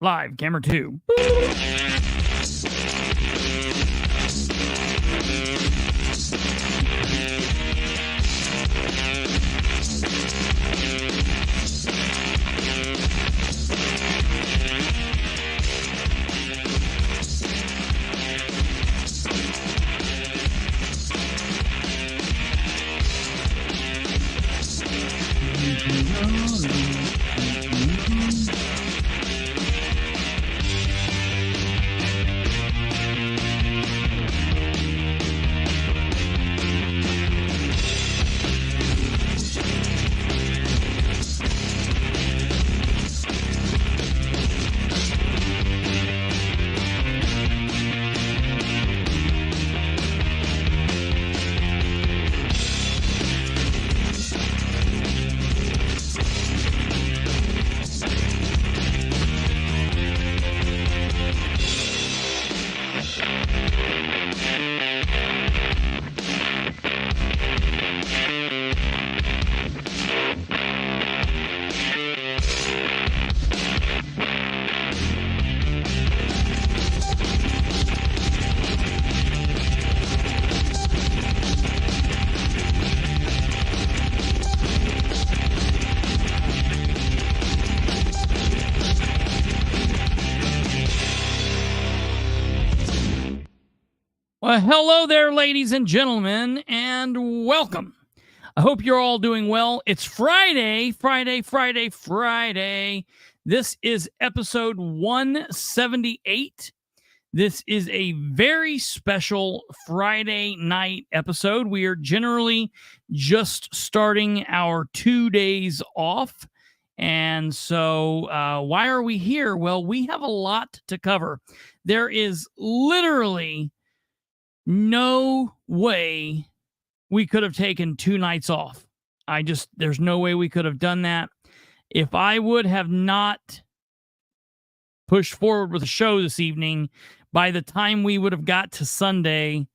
Live, camera 2. Well, hello there, ladies and gentlemen, and welcome. I hope you're all doing well. It's Friday. This is episode 178. This is a very special Friday night episode. We are generally just starting our 2 days off. And so why are we here? Well, we have a lot to cover. There is literally no way we could have taken 2 nights off. There's no way we could have done that. If I would have not pushed forward with the show this evening, by the time we would have got to Sunday,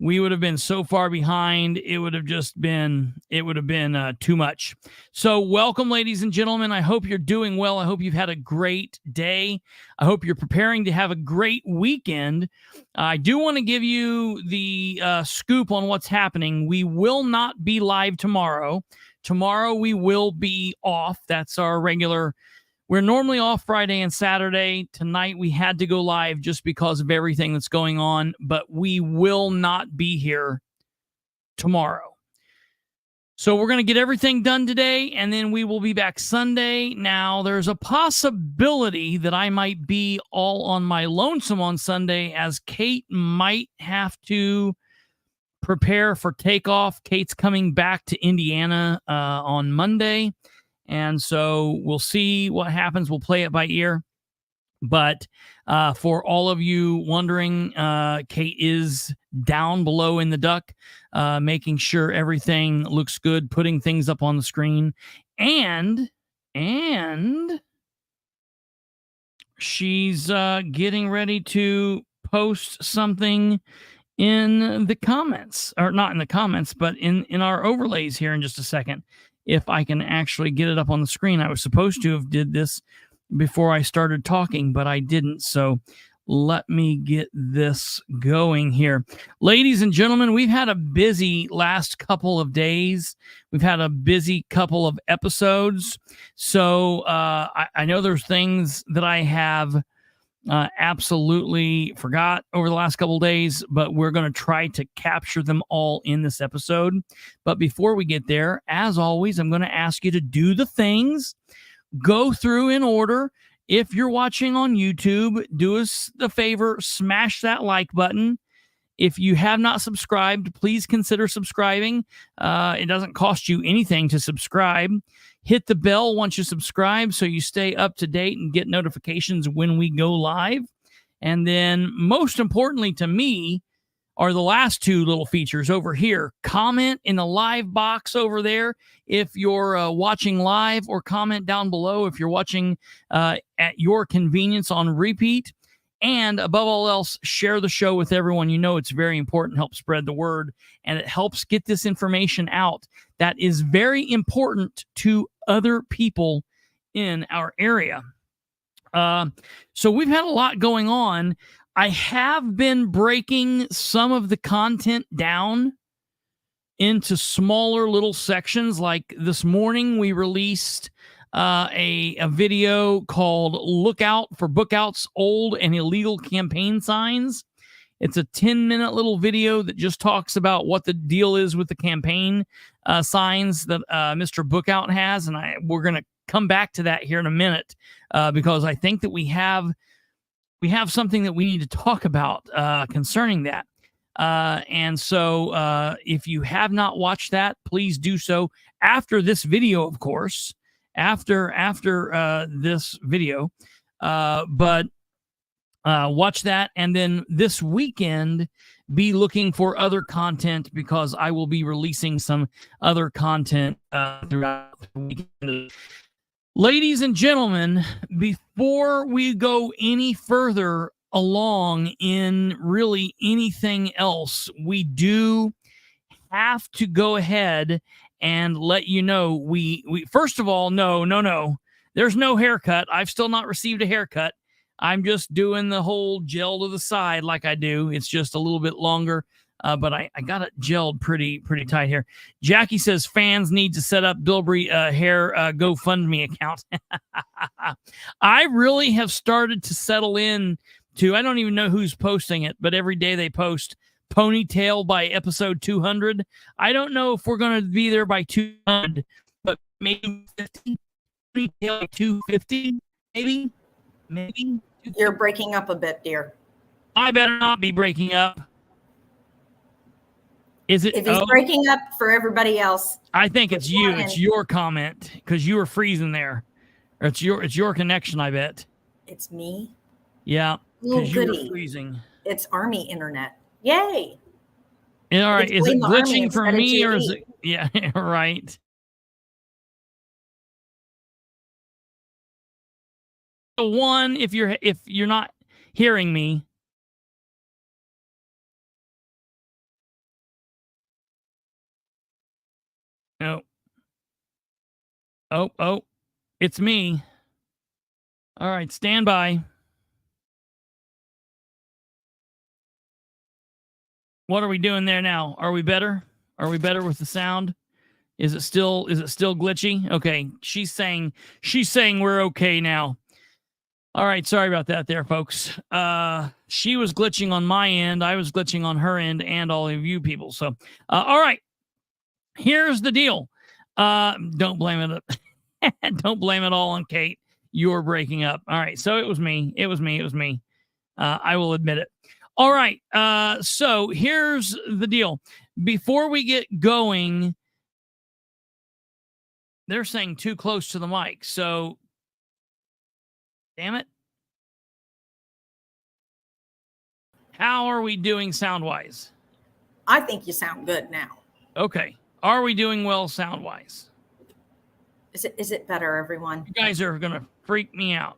we would have been so far behind. It would have been too much. So welcome, ladies and gentlemen. I hope you're doing well. I hope you've had a great day. I hope you're preparing to have a great weekend. I do want to give you the scoop on what's happening. We will not be live tomorrow. Tomorrow we will be off. That's our regular. We're normally off Friday and Saturday. Tonight we had to go live just because of everything that's going on, but we will not be here tomorrow. So we're going to get everything done today, and then we will be back Sunday. Now, there's a possibility that I might be all on my lonesome on Sunday, as Kate might have to prepare for takeoff. Kate's coming back to Indiana on Monday. And so we'll see what happens. We'll play it by ear. But for all of you wondering, Kate is down below in the duck, making sure everything looks good, putting things up on the screen. And she's getting ready to post something in the comments. Or not in the comments, but in our overlays here in just a second. If I can actually get it up on the screen. I was supposed to have did this before I started talking, but I didn't. So let me get this going here. Ladies and gentlemen, we've had a busy last couple of days. We've had a busy couple of episodes. So I know there's things that I have absolutely forgot over the last couple of days, but we're going to try to capture them all in this episode. But before we get there, as always, I'm going to ask you to do the things, go through in order. If you're watching on YouTube, do us the favor, smash that like button. If you have not subscribed, please consider subscribing. It doesn't cost you anything to subscribe. Hit the bell once you subscribe so you stay up to date and get notifications when we go live. And then most importantly to me are the last 2 little features over here. Comment in the live box over there if you're watching live, or comment down below if you're watching at your convenience on repeat. And above all else, share the show with everyone. You know it's very important. Help spread the word, and it helps get this information out. That is very important to other people in our area. So we've had a lot going on. I have been breaking some of the content down into smaller little sections. Like this morning, we released a video called "Look Out for Bookouts, Old and Illegal Campaign Signs." It's a 10-minute little video that just talks about what the deal is with the campaign signs that Mr. Bookout has, and we're going to come back to that here in a minute because I think that we have something that we need to talk about concerning that. And so if you have not watched that, please do so after this video, of course, after this video. But watch that. And then this weekend, be looking for other content because I will be releasing some other content throughout the weekend. Ladies and gentlemen, before we go any further along in really anything else, we do have to go ahead and let you know we first of all, no, there's no haircut. I've still not received a haircut. I'm just doing the whole gel to the side like I do. It's just a little bit longer. But I got it gelled pretty tight here. Jackie says fans need to set up Bilbrey hair GoFundMe account. I really have started to settle in to, I don't even know who's posting it, but every day they post ponytail by episode 200. I don't know if we're going to be there by 200, but maybe 50, ponytail by 250, maybe. You're breaking up a bit, dear. I better not be breaking up. Is it? If he's breaking up for everybody else, I think it's you. It's your comment because you were freezing there. Or it's your connection. I bet. It's me. Yeah, because you were freezing. It's Army internet. Yay! All right. Is it glitching for me or is it? Yeah. Right. The one, if you're not hearing me. No. Oh, it's me. All right, stand by. What are we doing there now? Are we better? Are we better with the sound? Is it still glitchy? Okay, she's saying we're okay now. All right, sorry about that there, folks. She was glitching on my end, I was glitching on her end, and all of you people. So, all right. Here's the deal. Don't blame it. Don't blame it all on Kate. You're breaking up. All right. So it was me. I will admit it. All right. So here's the deal. Before we get going, they're saying too close to the mic. So, damn it. How are we doing sound-wise? I think you sound good now. Okay. Are we doing well sound-wise? Is it better, everyone? You guys are going to freak me out.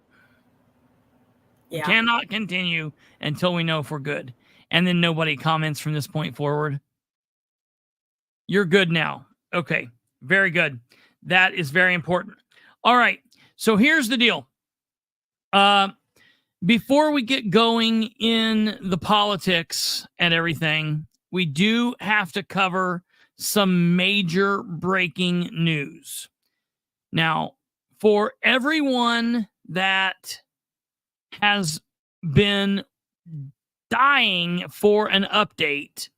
Yeah. We cannot continue until we know if we're good. And then nobody comments from this point forward. You're good now. Okay. Very good. That is very important. All right. So here's the deal. Before we get going in the politics and everything, we do have to cover some major breaking news. Now, for everyone that has been dying for an update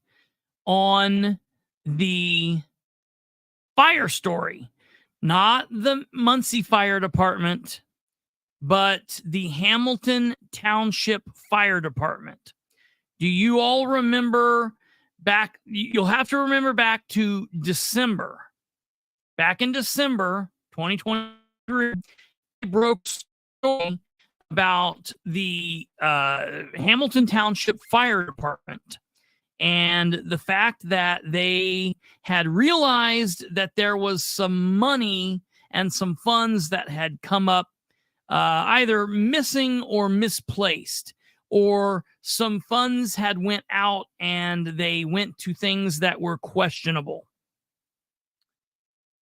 on the fire story, not the Muncie Fire Department, but the Hamilton Township Fire Department. Do you all remember back? You'll have to remember back to December. Back in December 2023, broke story about the Hamilton Township Fire Department and the fact that they had realized that there was some money and some funds that had come up either missing or misplaced, or some funds had went out and they went to things that were questionable.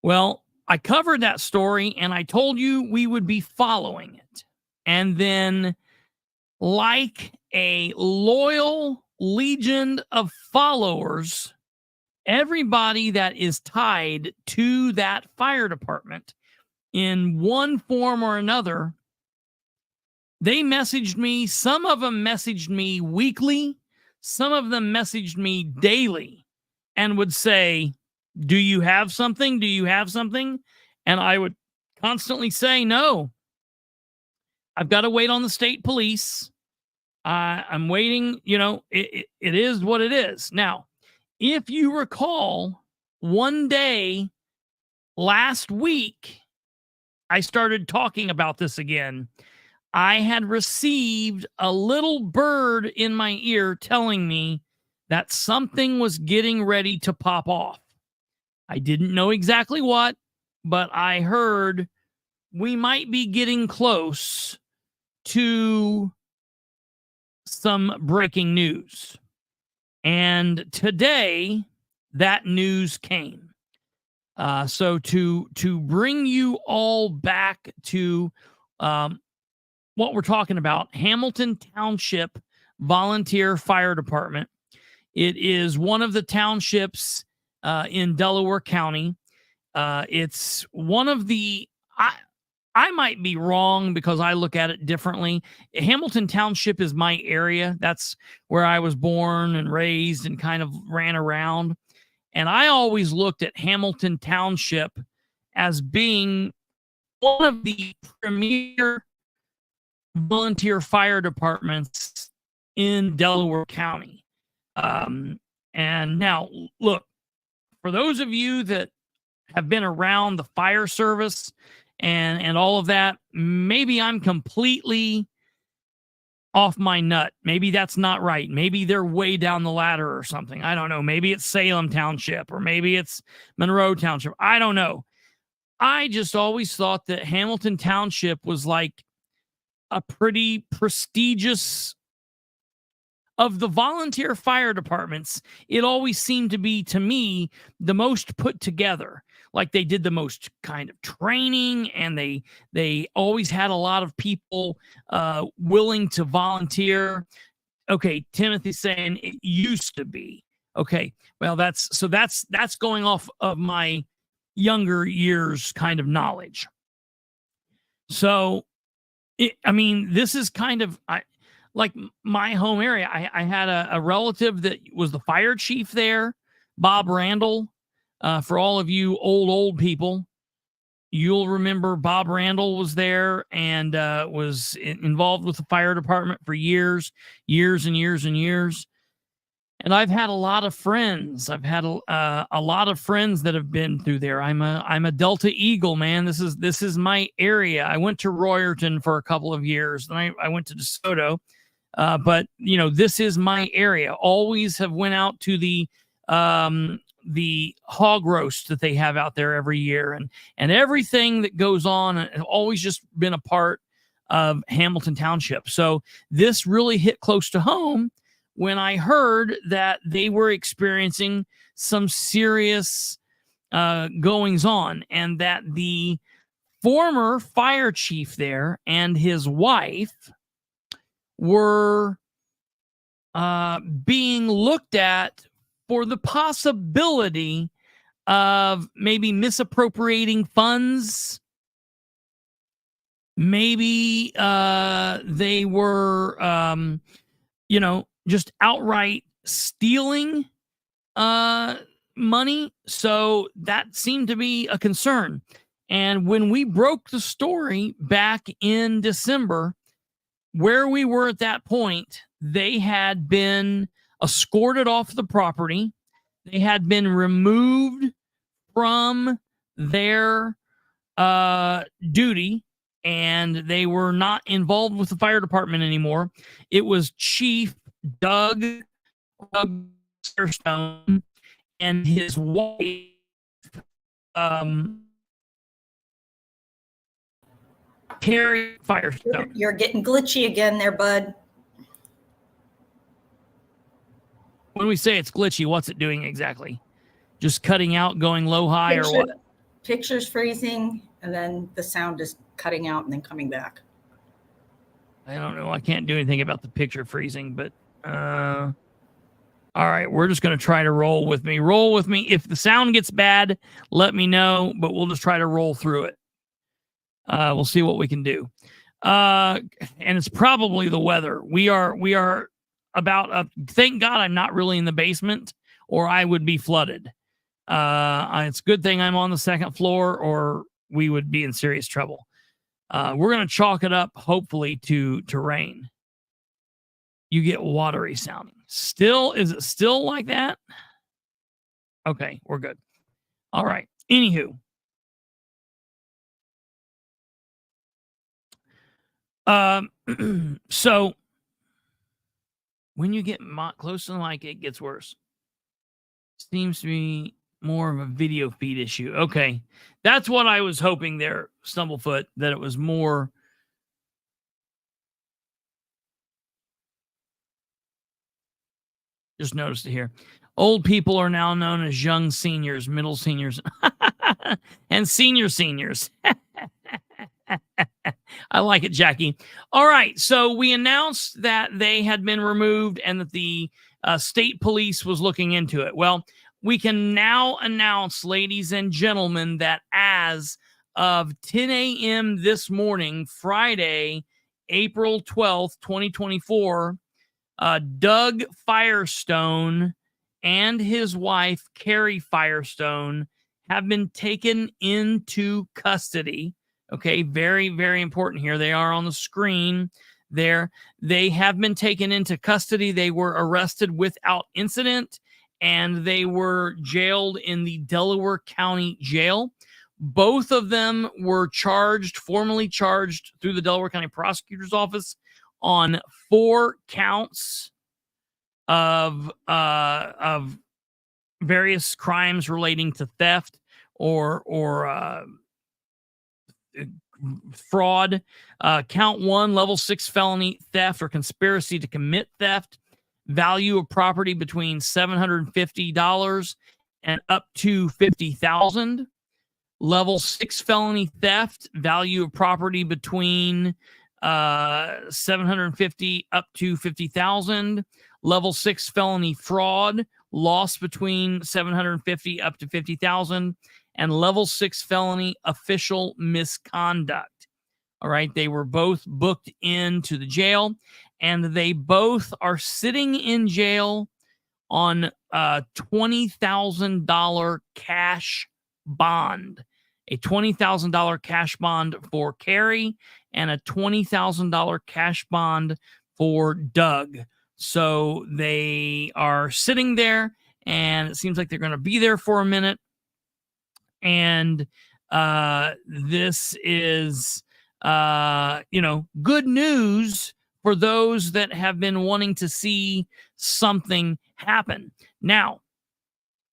Well, I covered that story and I told you we would be following it. And then, like a loyal legion of followers, everybody that is tied to that fire department in one form or another, they messaged me. Some of them messaged me weekly. Some of them messaged me daily and would say, do you have something? Do you have something? And I would constantly say, no, I've got to wait on the state police. I'm waiting. You know, it is what it is. Now, if you recall, one day last week, I started talking about this again. I had received a little bird in my ear telling me that something was getting ready to pop off. I didn't know exactly what, but I heard we might be getting close to some breaking news. And today, that news came. So to bring you all back to what we're talking about, Hamilton Township Volunteer Fire Department. It is one of the townships in Delaware County. It's one of the, I might be wrong because I look at it differently. Hamilton Township is my area. That's where I was born and raised and kind of ran around. And I always looked at Hamilton Township as being one of the premier volunteer fire departments in Delaware County. And now, look, for those of you that have been around the fire service and all of that, maybe I'm completely off my nut. Maybe that's not right. Maybe they're way down the ladder or something. I don't know. Maybe it's Salem Township or maybe it's Monroe Township. I don't know. I just always thought that Hamilton Township was like a pretty prestigious, of the volunteer fire departments, it always seemed to be, to me, the most put together. Like they did the most kind of training, and they always had a lot of people willing to volunteer. Okay, Timothy's saying it used to be. Okay, well, that's going off of my younger years kind of knowledge. So, this is kind of like my home area. I had a relative that was the fire chief there, Bob Randall. For all of you old people, you'll remember Bob Randall was there and was involved with the fire department for years and years. And I've had a lot of friends. I've had a lot of friends that have been through there. I'm a Delta Eagle, man. This is my area. I went to Royerton for a couple of years, then I went to DeSoto. But this is my area. Always have went out to the hog roast that they have out there every year, and everything that goes on. I've always just been a part of Hamilton Township. So this really hit close to home when I heard that they were experiencing some serious goings on, and that the former fire chief there and his wife were being looked at for the possibility of maybe misappropriating funds. Maybe they were, just outright stealing money. So that seemed to be a concern. And when we broke the story back in December, where we were at that point, they had been escorted off the property. They had been removed from their duty, and they were not involved with the fire department anymore. It was Chief Douglas Firestone and his wife, Kerri Firestone. You're getting glitchy again there, bud. When we say it's glitchy, what's it doing exactly? Just cutting out, going low, high, or what? Picture's freezing, and then the sound is cutting out and then coming back. I don't know. I can't do anything about the picture freezing, but all right, we're just going to try to roll with me. Roll with me. If the sound gets bad, let me know, but we'll just try to roll through it. We'll see what we can do. And it's probably the weather. We are about up. Thank God I'm not really in the basement, or I would be flooded. It's a good thing I'm on the second floor, or we would be in serious trouble. We're going to chalk it up, hopefully, to rain. You get watery sounding. Still, is it still like that? Okay, we're good. All right. Anywho. So when you get close to the mic, it gets worse. Seems to be more of a video feed issue. Okay. That's what I was hoping there, Stumblefoot, that it was more. Just noticed it here. Old people are now known as young seniors, middle seniors, and seniors. I like it, Jackie. All right. So we announced that they had been removed and that the state police was looking into it. Well, we can now announce, ladies and gentlemen, that as of 10 a.m. this morning, Friday, April 12th, 2024, Doug Firestone and his wife, Kerri Firestone, have been taken into custody. Okay, very, very important here. They are on the screen there. They have been taken into custody. They were arrested without incident, and they were jailed in the Delaware County Jail. Both of them were formally charged through the Delaware County Prosecutor's Office on 4 counts of various crimes relating to theft or fraud. Count 1, level 6 felony theft or conspiracy to commit theft. Value of property between $750 and up to $50,000. Level 6 felony theft. Value of property between $750 up to $50,000. Level 6 felony fraud. Loss between $750 up to $50,000. And level 6 felony official misconduct. All right. They were both booked into the jail, and they both are sitting in jail on a $20,000 cash bond. A $20,000 cash bond for Kerri and a $20,000 cash bond for Doug. So they are sitting there, and it seems like they're going to be there for a minute. And this is, good news for those that have been wanting to see something happen. Now,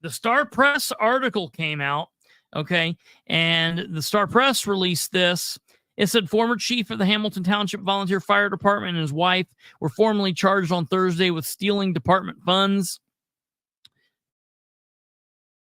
the Star Press article came out, okay, and the Star Press released this. It said former chief of the Hamilton Township Volunteer Fire Department and his wife were formally charged on Thursday with stealing department funds.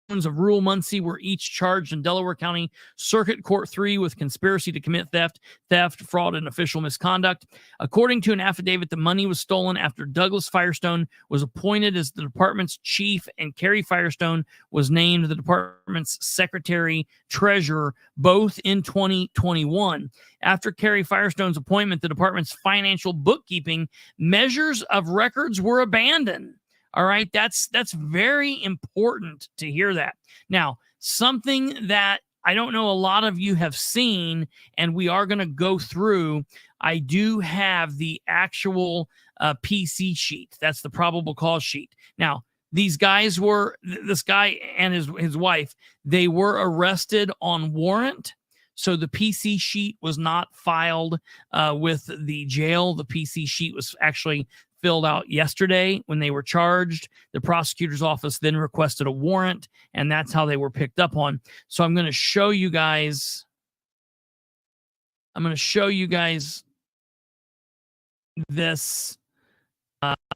Of rural Muncie were each charged in Delaware County Circuit Court 3 with conspiracy to commit theft, fraud, and official misconduct. According to an affidavit, the money was stolen after Douglas Firestone was appointed as the department's chief, and Kerri Firestone was named the department's secretary treasurer, both in 2021. After Kerri Firestone's appointment, the department's financial bookkeeping measures of records were abandoned. All right, that's very important to hear that. Now, something that I don't know a lot of you have seen, and we are going to go through, I do have the actual PC sheet. That's the probable cause sheet. Now, this guy and his wife, they were arrested on warrant. So the PC sheet was not filed with the jail. The PC sheet was actually filled out yesterday when they were charged. The prosecutor's office then requested a warrant, and that's how they were picked up on. So I'm going to show you guys. This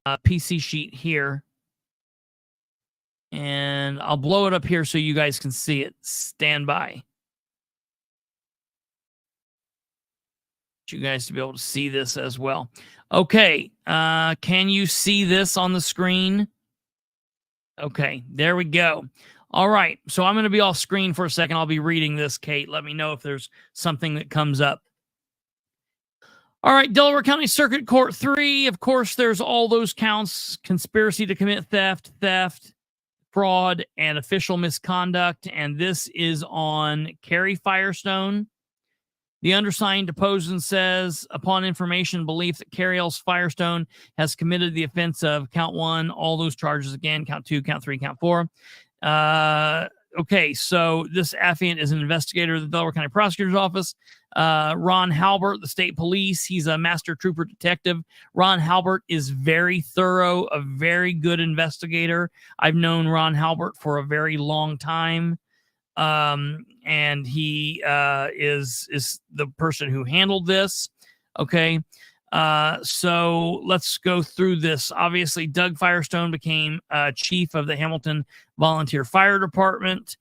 PC sheet here. And I'll blow it up here so you guys can see it. Stand by. you guys to be able to see this as well. Okay, can you see this on the screen? Okay, there we go. All right, so I'm going to be off screen for a second. I'll be reading this, Kate. Let me know if there's something that comes up. All right, Delaware County Circuit Court 3. Of course, there's all those counts: conspiracy to commit theft, fraud, and official misconduct. And this is on Kerri Firestone. The undersigned deposes and says, upon information and belief that Kerri L. Firestone has committed the offense of count 1, all those charges again, count 2, count 3, count 4. Okay, so this affiant is an investigator of the Delaware County Prosecutor's Office. Ron Halbert, the state police, he's a master trooper detective. Ron Halbert is very thorough, a very good investigator. I've known Ron Halbert for a very long time. And he is the person who handled this. Okay. So let's go through this. Obviously, Doug Firestone became chief of the Hamilton Volunteer Fire Department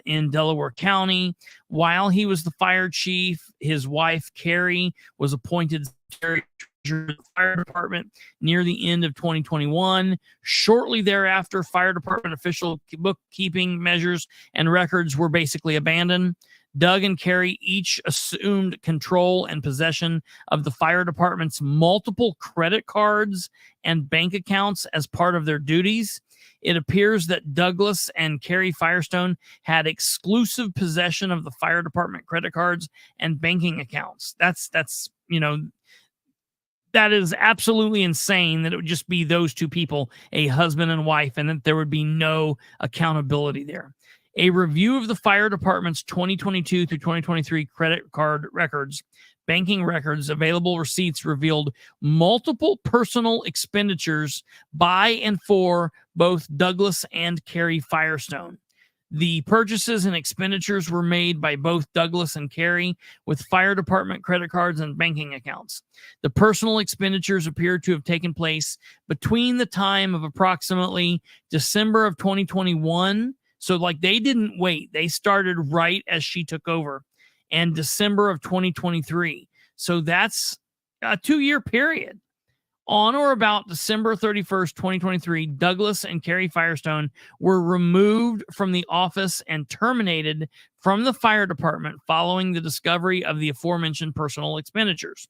in Delaware County. While he was the fire chief, his wife, Kerri, was appointed secretary of the fire department near the end of 2021. Shortly thereafter, fire department official bookkeeping measures and records were basically abandoned. Doug and Kerri each assumed control and possession of the fire department's multiple credit cards and bank accounts as part of their duties. It appears that Douglas and Kerri Firestone had exclusive possession of the fire department credit cards and banking accounts. That is absolutely insane that it would just be those two people, a husband and wife, and that there would be no accountability there. A review of the fire department's 2022 through 2023 credit card records, banking records, available receipts revealed multiple personal expenditures by and for both Douglas and Kerri Firestone. The purchases and expenditures were made by both Douglas and Kerri with fire department credit cards and banking accounts. The personal expenditures appear to have taken place between the time of approximately December of 2021. So they didn't wait. They started right as she took over, and December of 2023. So that's a 2-year period. On or about December 31st, 2023, Douglas and Kerri Firestone were removed from the office and terminated from the fire department following the discovery of the aforementioned personal expenditures.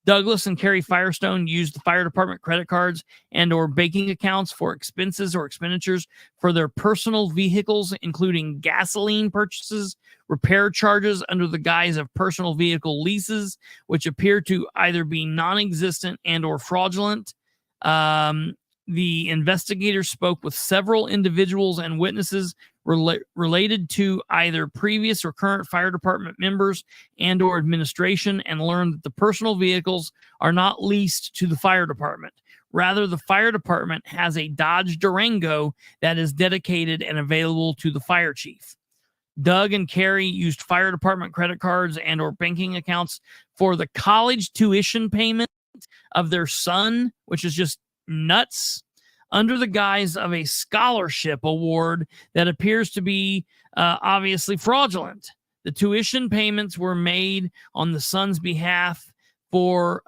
Douglas and Kerri Firestone used the fire department credit cards and or banking accounts for expenses or expenditures for their personal vehicles, including gasoline purchases, repair charges under the guise of personal vehicle leases, which appear to either be non-existent and or fraudulent. The investigators spoke with several individuals and witnesses related to either previous or current fire department members and or administration, and learned that the personal vehicles are not leased to the fire department. Rather, the fire department has a Dodge Durango that is dedicated and available to the fire chief. Doug and Kerri used fire department credit cards and or banking accounts for the college tuition payment of their son, which is just nuts, under the guise of a scholarship award that appears to be obviously fraudulent. The tuition payments were made on the son's behalf for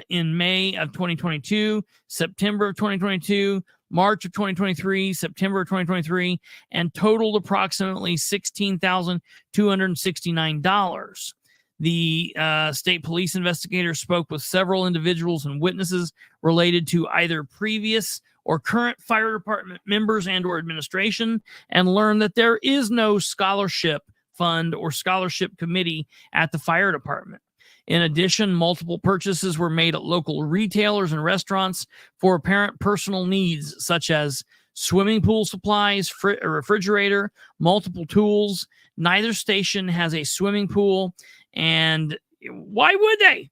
in May of 2022, September of 2022, March of 2023, September of 2023, and totaled approximately $16,269. The state police investigators spoke with several individuals and witnesses related to either previous or current fire department members and or administration, and learned that there is no scholarship fund or scholarship committee at the fire department. In addition, multiple purchases were made at local retailers and restaurants for apparent personal needs, such as swimming pool supplies, a refrigerator, multiple tools. Neither station has a swimming pool, and why would they?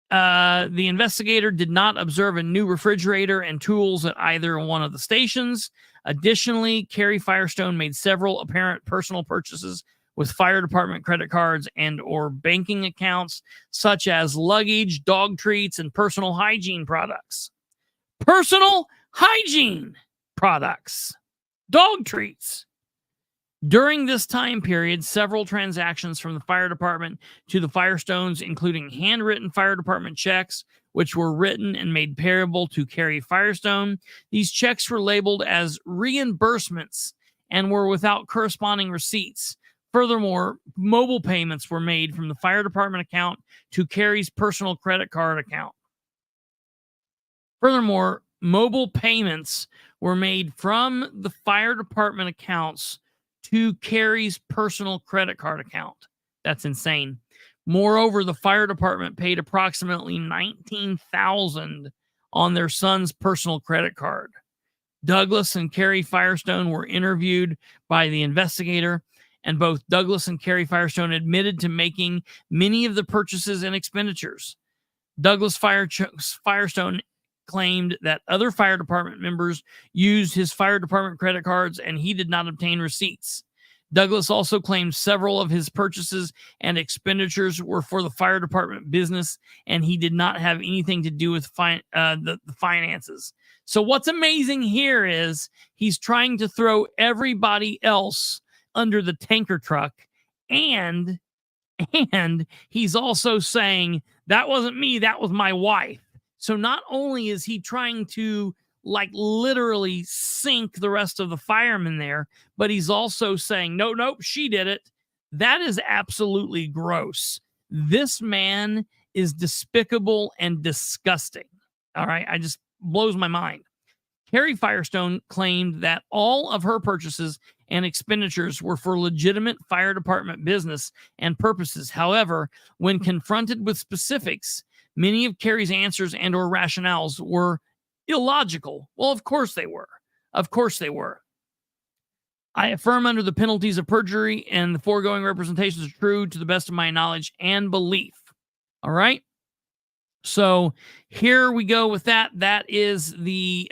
The investigator did not observe a new refrigerator and tools at either one of the stations. Additionally, Kerri Firestone made several apparent personal purchases with fire department credit cards and or banking accounts, such as luggage, dog treats, and personal hygiene products. Personal hygiene products. Dog treats. During this time period, several transactions from the fire department to the Firestones, including handwritten fire department checks, which were written and made payable to Kerri Firestone. These checks were labeled as reimbursements and were without corresponding receipts. Furthermore, mobile payments were made from the fire department account to Kerri's personal credit card account. Furthermore, mobile payments were made from the fire department accounts to Kerri's personal credit card account. That's insane. Moreover, the fire department paid approximately $19,000 on their son's personal credit card. Douglas and Kerri Firestone were interviewed by the investigator, and both Douglas and Kerri Firestone admitted to making many of the purchases and expenditures. Douglas Firestone claimed that other fire department members used his fire department credit cards and he did not obtain receipts. Douglas also claimed several of his purchases and expenditures were for the fire department business and he did not have anything to do with the finances. So what's amazing here is he's trying to throw everybody else under the tanker truck, and he's also saying, that wasn't me, that was my wife. So not only is he trying to like literally sink the rest of the firemen there, but he's also saying, nope, she did it. That is absolutely gross. This man is despicable and disgusting. All right. I just blows my mind. Kerri Firestone claimed that all of her purchases and expenditures were for legitimate fire department business and purposes. However, when confronted with specifics, many of Kerri's answers and or rationales were illogical. Well, of course they were. Of course they were. I affirm under the penalties of perjury and the foregoing representations are true to the best of my knowledge and belief. All right. So here we go with that. That is the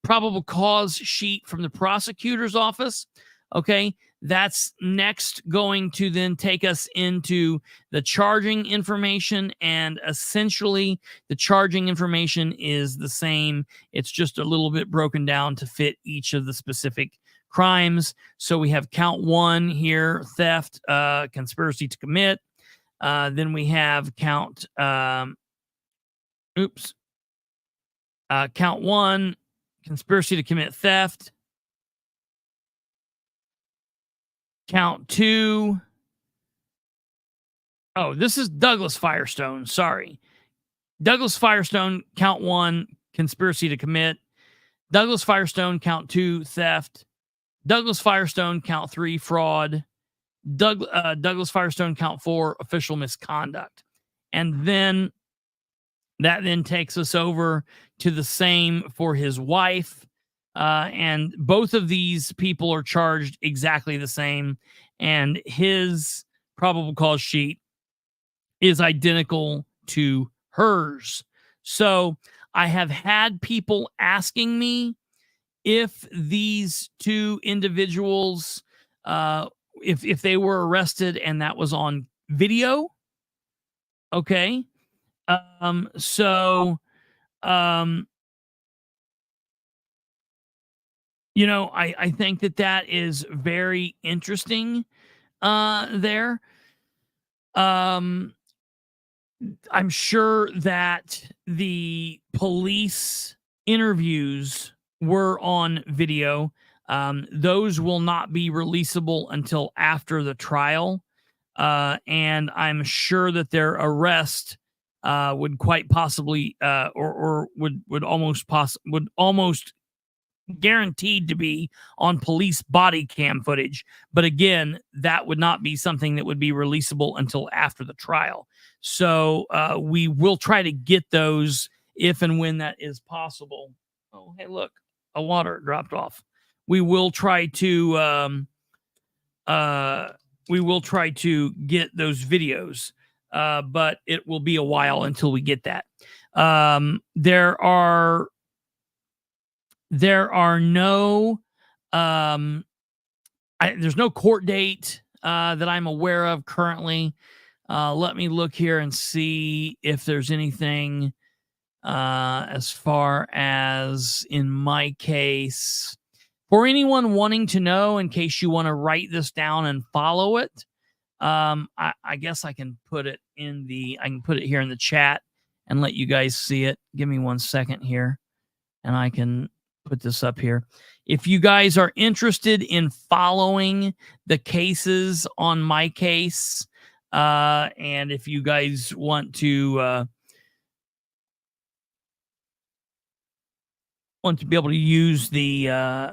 probable cause sheet from the prosecutor's office. Okay. That's next going to then take us into the charging information, and essentially the charging information is the same. It's just a little bit broken down to fit each of the specific crimes. So we have count 1 here, theft, conspiracy to commit. Then we have count 1, conspiracy to commit theft. Count 2. Oh, this is Douglas Firestone. Sorry. Douglas Firestone, count 1, conspiracy to commit. Douglas Firestone, count 2, theft. Douglas Firestone, count 3, fraud. Douglas Firestone, count 4, official misconduct. And then that then takes us over to the same for his wife. And both of these people are charged exactly the same. And his probable cause sheet is identical to hers. So I have had people asking me if these two individuals, if they were arrested and that was on video. Okay. You know, I think that is very interesting there. I'm sure that the police interviews were on video. Those will not be releasable until after the trial. And I'm sure that their arrest would quite possibly would almost guaranteed to be on police body cam footage. But again, that would not be something that would be releasable until after the trial. So we will try to get those if and when that is possible. Oh, hey, look, a water dropped off. We will try to get those videos, but it will be a while until we get that. There's no court date that I'm aware of currently. Let me look here and see if there's anything as far as in my case For anyone wanting to know, in case you want to write this down and follow it, I guess I can put it here in the chat and let you guys see it. Give me 1 second here, and I can put this up here. If you guys are interested in following the cases on my case, and if you guys want to be able to use the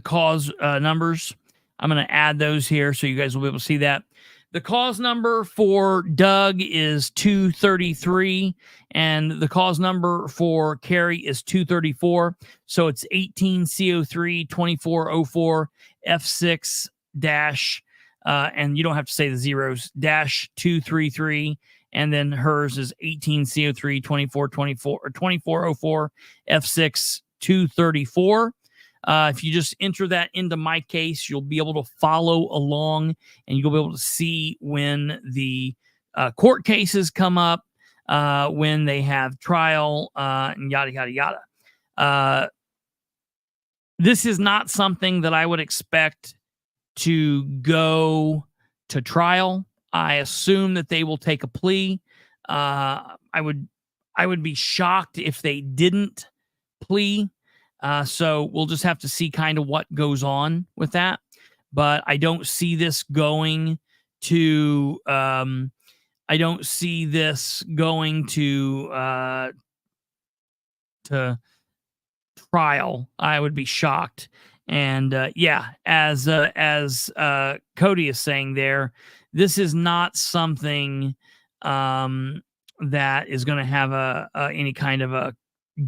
cause numbers, I'm going to add those here so you guys will be able to see that. The cause number for Doug is 233, and the cause number for Kerri is 234. So it's 18 CO3 2404 F6 dash, and you don't have to say the zeros, dash 233. And then hers is 18 CO3 2424 or 2404 F6 234. If you just enter that into my case, you'll be able to follow along, and you'll be able to see when the court cases come up, when they have trial, and yada, yada, yada. This is not something that I would expect to go to trial. I assume that they will take a plea. I would be shocked if they didn't plea. So we'll just have to see kind of what goes on with that. But I don't see this going to trial. I would be shocked. And yeah, as Cody is saying there, this is not something that is going to have any kind of a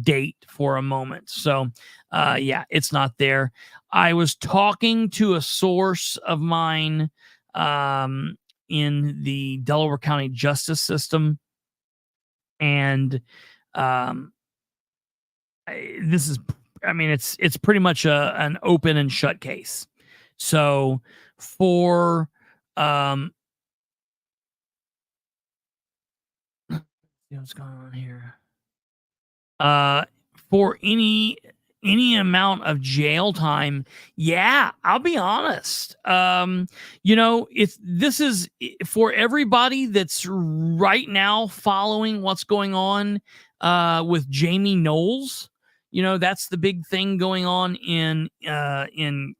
date for a moment. So yeah, it's not there. I was talking to a source of mine in the Delaware County justice system, and it's pretty much an open and shut case. So for what's going on here? For any amount of jail time, yeah, I'll be honest. If this is for everybody that's right now following what's going on with Jamie Knowles, that's the big thing going on in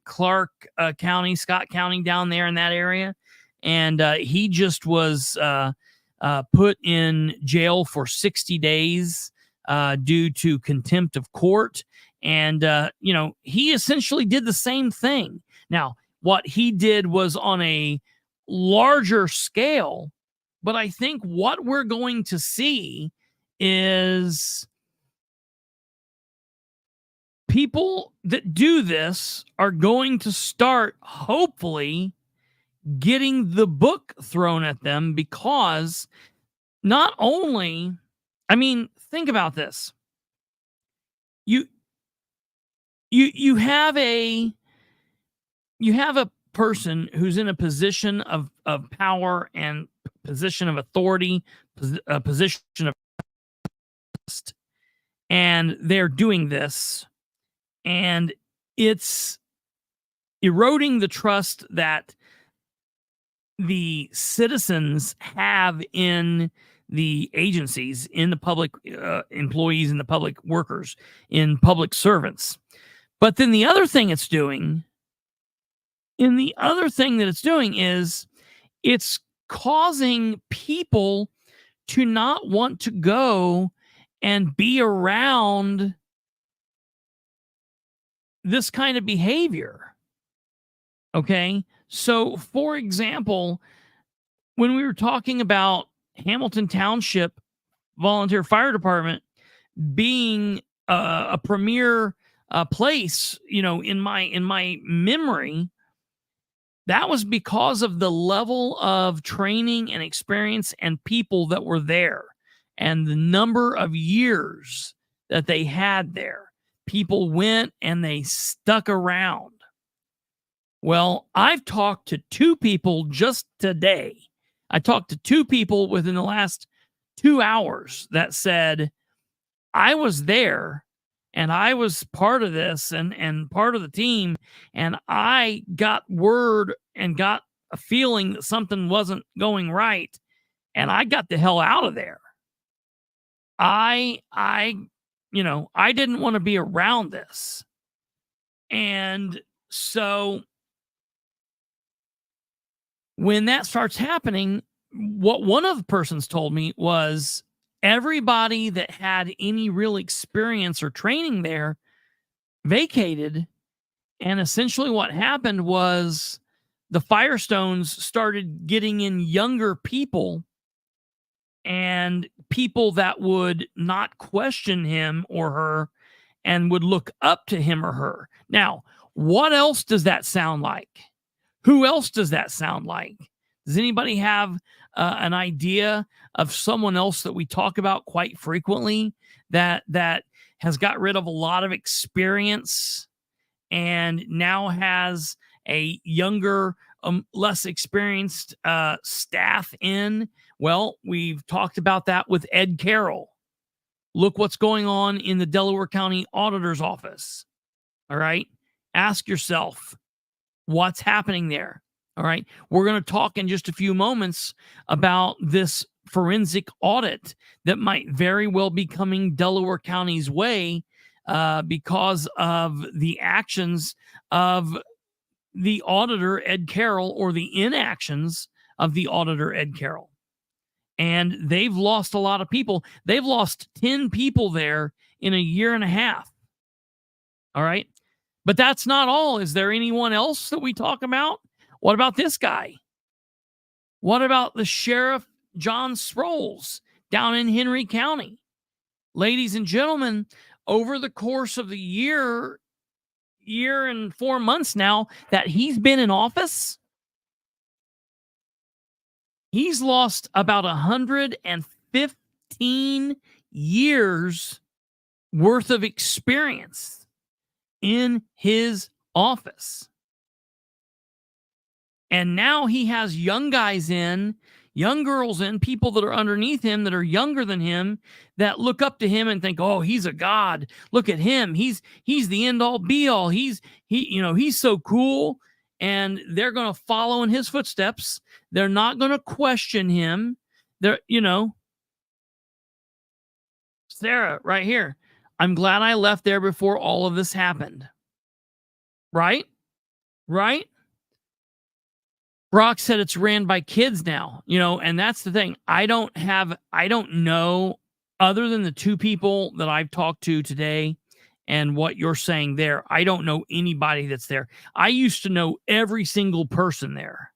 Clark County, Scott County, down there in that area. And he just was put in jail for 60 days due to contempt of court. And, he essentially did the same thing. Now, what he did was on a larger scale, but I think what we're going to see is people that do this are going to start, hopefully, getting the book thrown at them, because not only, think about this. You have a person who's in a position of power and position of authority, a position of trust, and they're doing this, and it's eroding the trust that the citizens have in the agencies, in the public employees, in the public workers, in public servants. But then the other thing it's doing is it's causing people to not want to go and be around this kind of behavior. Okay? So, for example, when we were talking about Hamilton Township Volunteer Fire Department being a premier place, in my memory, that was because of the level of training and experience and people that were there, and the number of years that they had there. People went and they stuck around. Well, I've talked to 2 people just today. I talked to 2 people within the last 2 hours that said, I was there and I was part of this and part of the team, and I got word and got a feeling that something wasn't going right, and I got the hell out of there. I didn't want to be around this. And so when that starts happening, what one of the persons told me was everybody that had any real experience or training there vacated. And essentially what happened was the Firestones started getting in younger people and people that would not question him or her and would look up to him or her. Now, what else does that sound like? Who else does that sound like? Does anybody have an idea of someone else that we talk about quite frequently that has got rid of a lot of experience and now has a younger, less experienced staff in? Well, we've talked about that with Ed Carroll. Look what's going on in the Delaware County Auditor's Office. All right. Ask yourself, what's happening there? All right. We're going to talk in just a few moments about this forensic audit that might very well be coming Delaware County's way because of the actions of the auditor, Ed Carroll, or the inactions of the auditor, Ed Carroll. And they've lost a lot of people. They've lost 10 people there in a year and a half. All right. But that's not all. Is there anyone else that we talk about? What about this guy? What about the Sheriff John Sproles down in Henry County? Ladies and gentlemen, over the course of the year and 4 months now that he's been in office, he's lost about 115 years worth of experience in his office. And now he has young guys in, young girls in, people that are underneath him that are younger than him that look up to him and think, "Oh, he's a god. Look at him. He's the end all be all. He's so cool." And they're going to follow in his footsteps. They're not going to question him. Sarah, right here. I'm glad I left there before all of this happened. Right? Right? Brock said it's ran by kids now, and that's the thing. I don't know, other than the two people that I've talked to today and what you're saying there, I don't know anybody that's there. I used to know every single person there.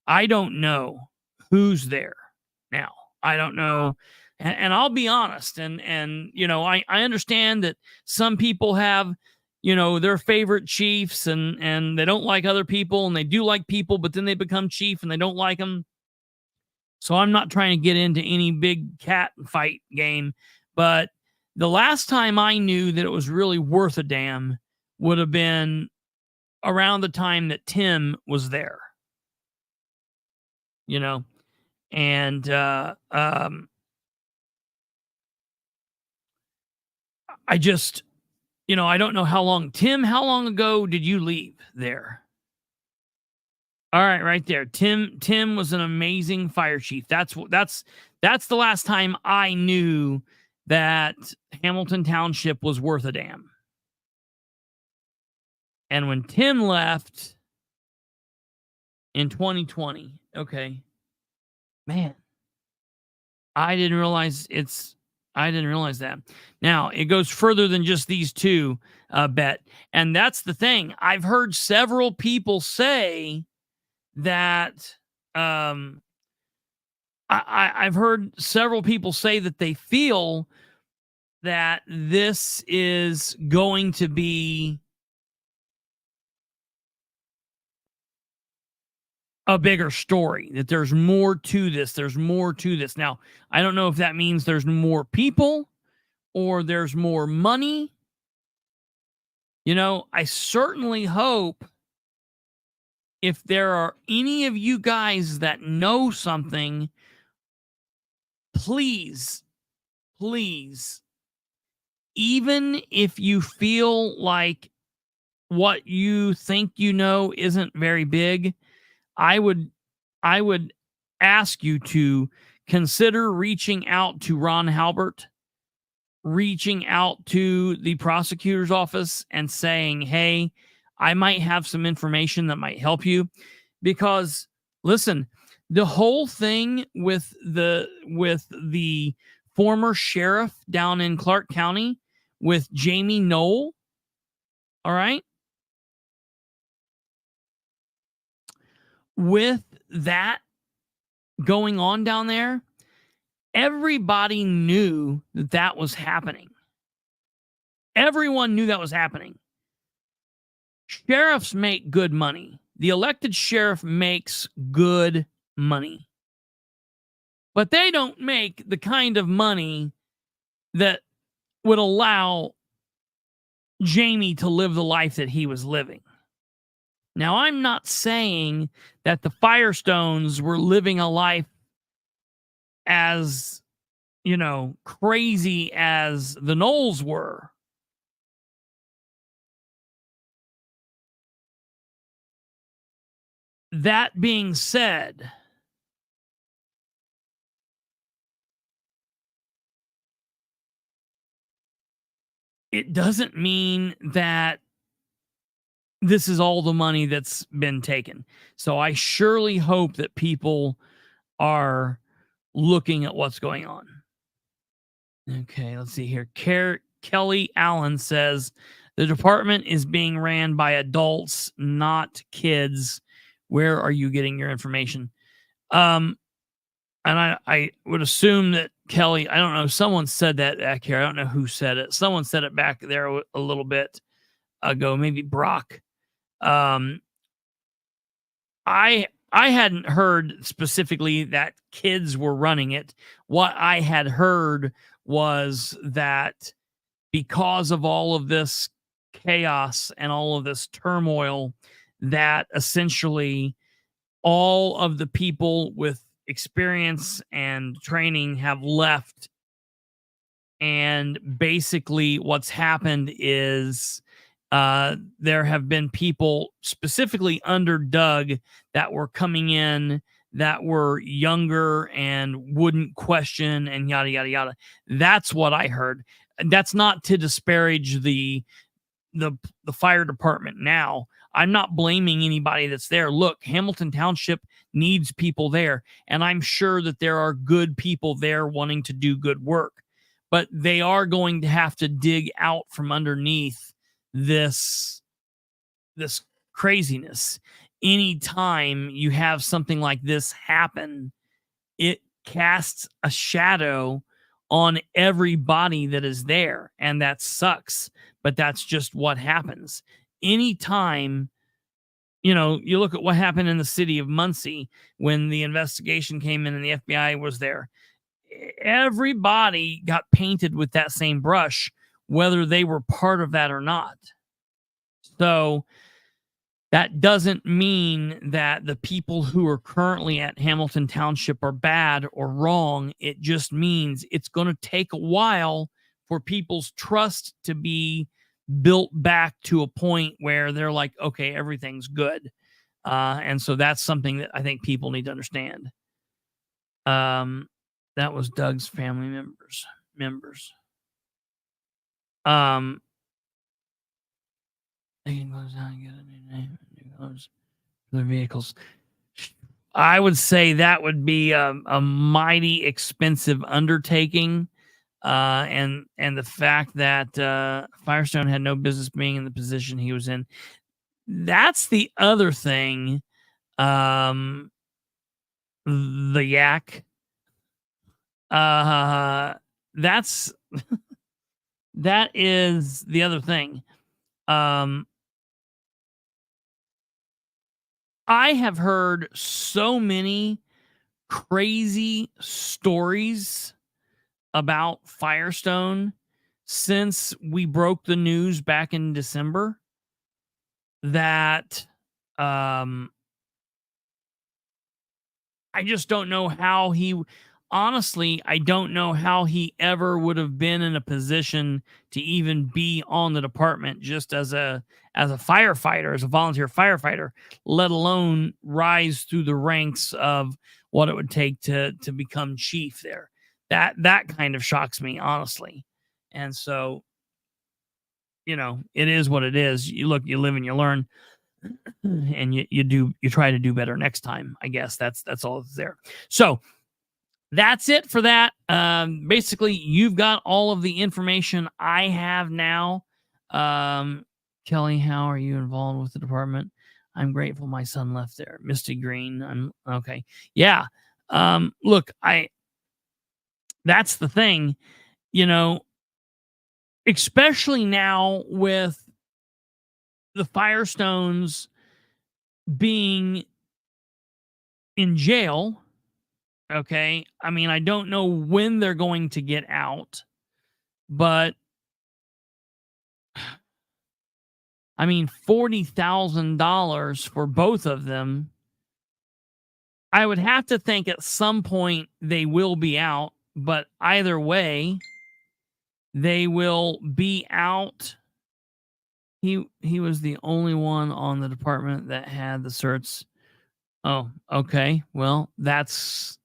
I don't know who's there now. I don't know. And I'll be honest. And I understand that some people have, their favorite chiefs and they don't like other people and they do like people, but then they become chief and they don't like them. So I'm not trying to get into any big cat fight game, but the last time I knew that it was really worth a damn would have been around the time that Tim was there, and I just, I don't know how long. Tim, how long ago did you leave there? All right, right there. Tim was an amazing fire chief. That's the last time I knew that Hamilton Township was worth a damn. And when Tim left in 2020, okay, man, I didn't realize that. Now, it goes further than just these two, Bet. And that's the thing. I've heard several people say that I've heard several people say that they feel that this is going to be a bigger story, that there's more to this. There's more to this. Now, I don't know if that means there's more people or there's more money. I certainly hope if there are any of you guys that know something, please even if you feel like what you think you know isn't very big, I would ask you to consider reaching out to Ron Halbert, reaching out to the prosecutor's office and saying, "Hey, I might have some information that might help you." Because listen, the whole thing with the former sheriff down in Clark County with Jamie Knoll, all right? With that going on down there, everybody knew that that was happening. Everyone knew that was happening. Sheriffs make good money. The elected sheriff makes good money. But they don't make the kind of money that would allow Jamie to live the life that he was living. Now, I'm not saying that the Firestones were living a life as, crazy as the Knowles were. That being said, it doesn't mean that this is all the money that's been taken. So I surely hope that people are looking at what's going on. Okay, let's see here. Kelly Allen says the department is being ran by adults, not kids. Where are you getting your information? And I would assume that Kelly, I don't know, someone said that back here. I don't know who said it. Someone said it back there a little bit ago, maybe Brock. I hadn't heard specifically that kids were running it. What I had heard was that because of all of this chaos and all of this turmoil, that essentially all of the people with experience and training have left. And basically what's happened is there have been people specifically under Doug that were coming in that were younger and wouldn't question and yada, yada, yada. That's what I heard. That's not to disparage the fire department now. I'm not blaming anybody that's there. Look, Hamilton Township needs people there, and I'm sure that there are good people there wanting to do good work, but they are going to have to dig out from underneath this craziness. Anytime you have something like this happen, it casts a shadow on everybody that is there, and that sucks, but that's just what happens. Anytime, you look at what happened in the city of Muncie when the investigation came in and the FBI was there. Everybody got painted with that same brush, whether they were part of that or not. So that doesn't mean that the people who are currently at Hamilton Township are bad or wrong. It just means it's going to take a while for people's trust to be built back to a point where they're like, okay, everything's good. And so that's something that I think people need to understand. That was Doug's family members. They can close down and get a new name and new colors for their vehicles. I would say that would be a mighty expensive undertaking. And the fact that Firestone had no business being in the position he was in. That's the other thing. The yak. That's that is the other thing. I have heard so many crazy stories about Firestone since we broke the news back in December that I just don't know how honestly, I don't know how he ever would have been in a position to even be on the department just as a firefighter, as a volunteer firefighter, let alone rise through the ranks of what it would take to become chief there. That kind of shocks me, honestly. And so, it is what it is. You live and you learn, and you try to do better next time. I guess that's all that's there. So that's it for that. Basically, you've got all of the information I have now. Kelly, how are you involved with the department? I'm grateful my son left there. Misty Green. I'm okay. Yeah. Look, that's the thing, especially now with the Firestones being in jail. Okay. I mean, I don't know when they're going to get out, but I mean, $40,000 for both of them. I would have to think at some point they will be out, but either way, they will be out. He was the only one on the department that had the certs. Oh, okay. Well, that's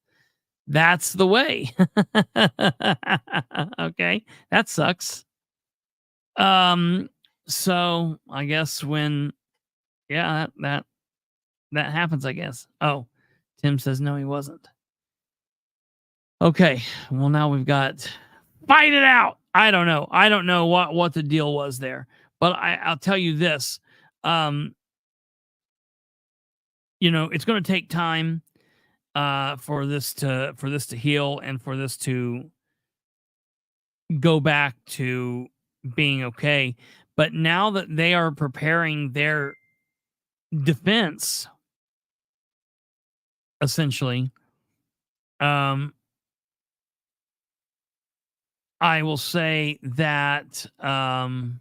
the way. Okay. That sucks. So I guess when that happens, I guess. Oh, Tim says no, he wasn't. Okay. Well, now we've got fight it out. I don't know what the deal was there, but I'll tell you this. It's going to take time for this to heal and for this to go back to being okay. But now that they are preparing their defense, essentially, I will say that now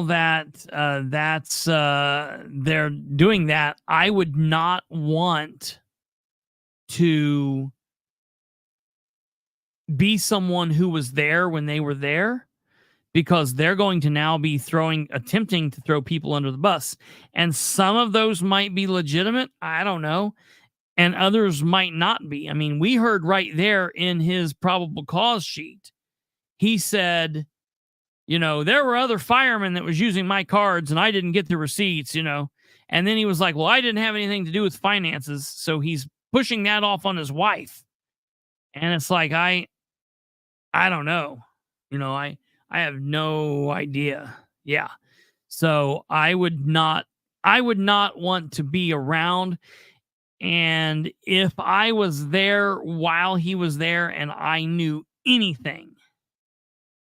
that that's they're doing that, I would not want to be someone who was there when they were there, because they're going to now be attempting to throw people under the bus. And some of those might be legitimate, I don't know, and others might not be. I mean, we heard right there in his probable cause sheet, he said, there were other firemen that was using my cards and I didn't get the receipts, and then he was like, well, I didn't have anything to do with finances. So he's pushing that off on his wife. And it's like, I don't know, I have no idea. Yeah. So I would not want to be around. And if I was there while he was there and I knew anything,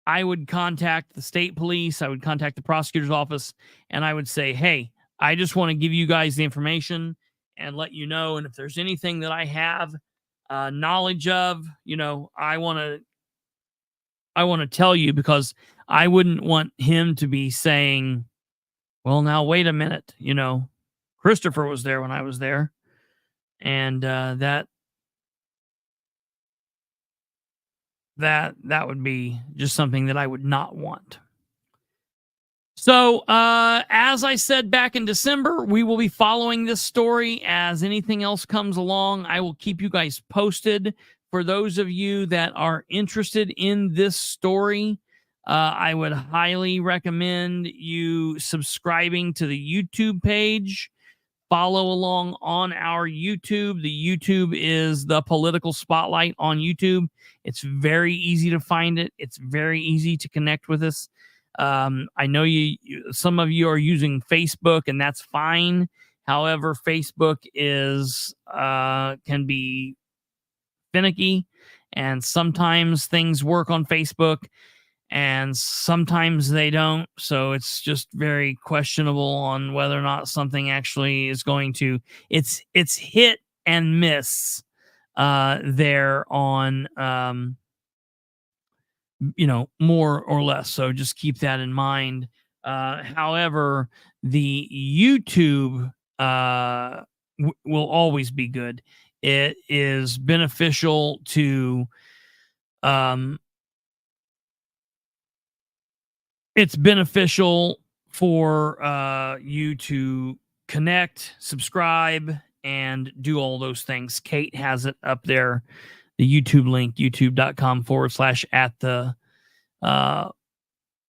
I would contact the state police. I would contact the prosecutor's office, and I would say, hey, I just want to give you guys the information and let you know. And if there's anything that I have knowledge of, I want to tell you, because I wouldn't want him to be saying, well, now wait a minute, Kristopher was there when I was there. And that would be just something that I would not want. So, as I said back in December, we will be following this story. As anything else comes along, I will keep you guys posted. For those of you that are interested in this story, I would highly recommend you subscribing to the YouTube page. Follow along on our YouTube. The YouTube is the Political Spotlight on YouTube. It's very easy to find it. It's very easy to connect with us. I know some of you are using Facebook, and that's fine. However, Facebook can be finicky, and sometimes things work on Facebook and sometimes they don't. So it's just very questionable on whether or not something actually is going to, it's hit and miss there on, more or less. So just keep that in mind. However, the YouTube will always be good. It is beneficial to it's beneficial for you to connect, subscribe, and do all those things. Kate has it up there, the YouTube link, youtube.com/at the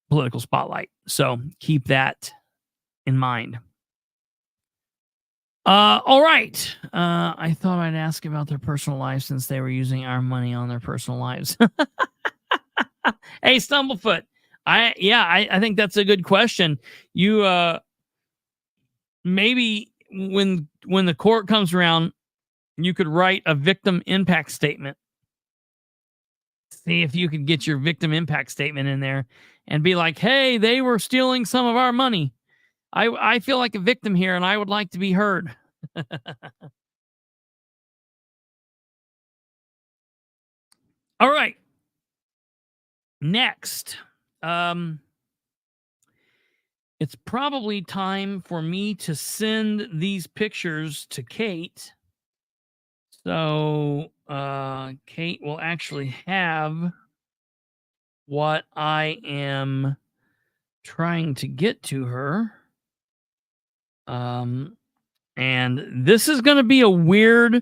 political spotlight. So keep that in mind. All right. I thought I'd ask about their personal lives since they were using our money on their personal lives. Hey, Stumblefoot. I think that's a good question. You maybe when the court comes around, you could write a victim impact statement. See if you could get your victim impact statement in there and be like, hey, they were stealing some of our money. I feel like a victim here and I would like to be heard. All right. Next. It's probably time for me to send these pictures to Kate. So Kate will actually have what I am trying to get to her. And this is going to be a weird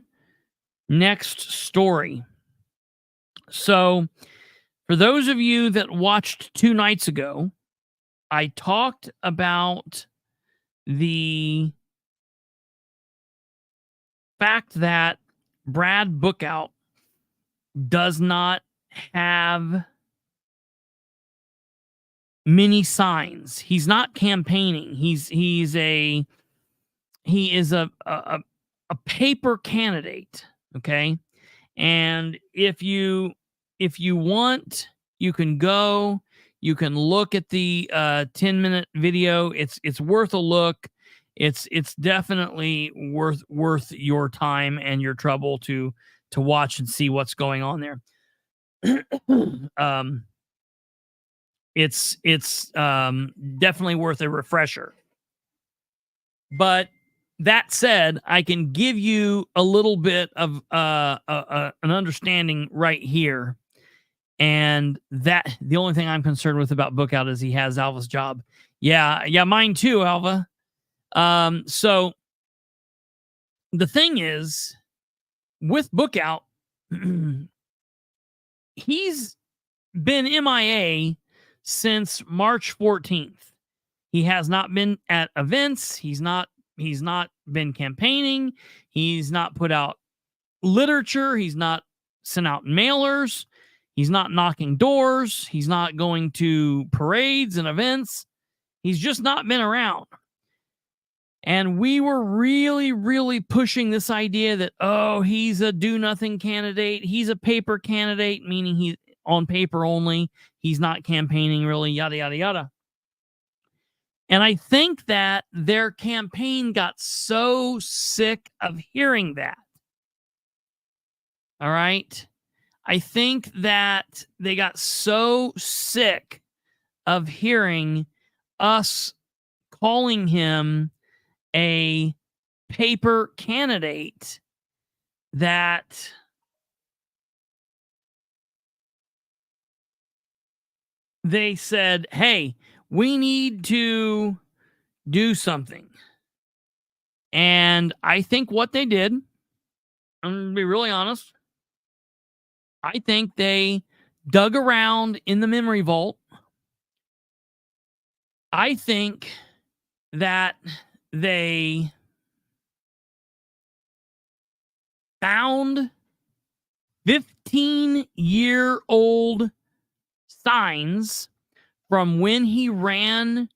next story. So for those of you that watched 2 nights ago, I talked about the fact that Brad Bookout does not have many signs. He's not campaigning. He is a paper candidate, okay? And if you want, you can go, you can look at the 10-minute video. It's worth a look. It's definitely worth your time and your trouble to watch and see what's going on there. It's definitely worth a refresher. But that said, I can give you a little bit of an understanding right here. And that the only thing I'm concerned with about Bookout is he has Alva's job. Yeah, mine too, Alva. So the thing is, with Bookout, he's been MIA since March 14th. He has not been at events. He's not been campaigning. He's not put out literature. He's not sent out mailers. He's not knocking doors. He's not going to parades and events. He's just not been around. And we were really, really pushing this idea that, oh, he's a do-nothing candidate. He's a paper candidate, meaning he's on paper only. He's not campaigning really, yada, yada, yada. And I think that their campaign got so sick of hearing that. All right? I think that they got so sick of hearing us calling him a paper candidate that they said, hey, we need to do something. And I think what they did, I'm going to be really honest, I think they dug around in the memory vault. I think that they found 15-year-old signs from when he ran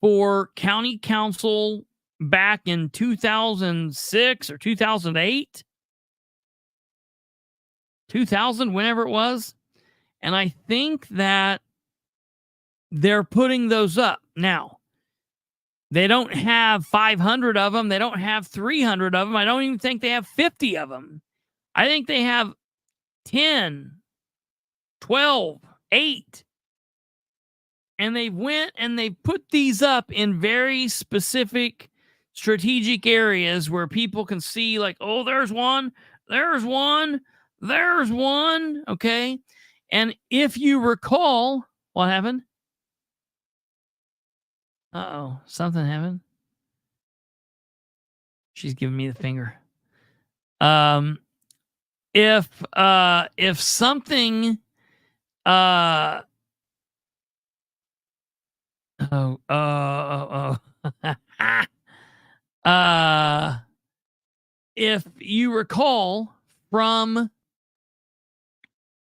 for county council back in 2006 or 2008. 2000, whenever it was. And I think that they're putting those up. Now, they don't have 500 of them. They don't have 300 of them. I don't even think they have 50 of them. I think they have 10, 12, 8. And they went and they put these up in very specific strategic areas where people can see, like, oh, there's one, there's one, there's one. Okay. And if you recall, what happened? Uh-oh, something happened. She's giving me the finger. If something oh if you recall from,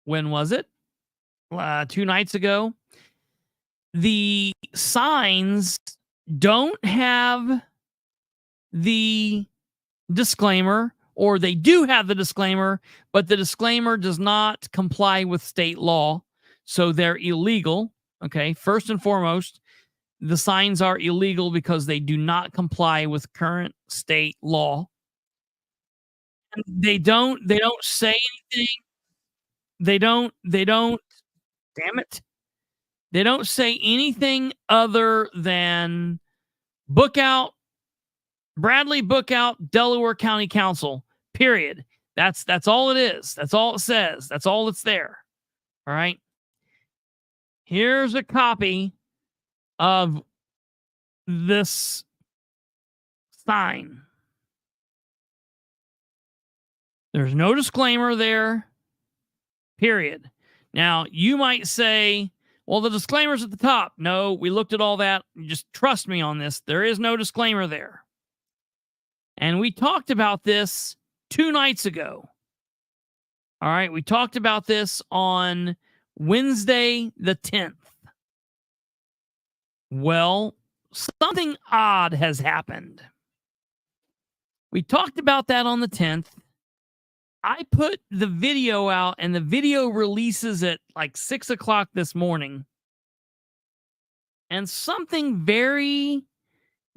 when was it? 2 nights ago. The signs don't have the disclaimer, or they do have the disclaimer, but the disclaimer does not comply with state law, so they're illegal. Okay, first and foremost, the signs are illegal because they do not comply with current state law. And they don't say anything. They don't damn it. They don't say anything other than book out, Bradley book out, Delaware County Council, period. That's all it is. That's all it says. That's all that's there. All right. Here's a copy of this sign. There's no disclaimer there, period. Now, you might say, well, the disclaimer's at the top. No, we looked at all that. Just trust me on this. There is no disclaimer there. And we talked about this 2 nights ago. All right, we talked about this on Wednesday the 10th. Well, something odd has happened. We talked about that on the 10th. I put the video out, and the video releases at like 6 o'clock this morning. And something very,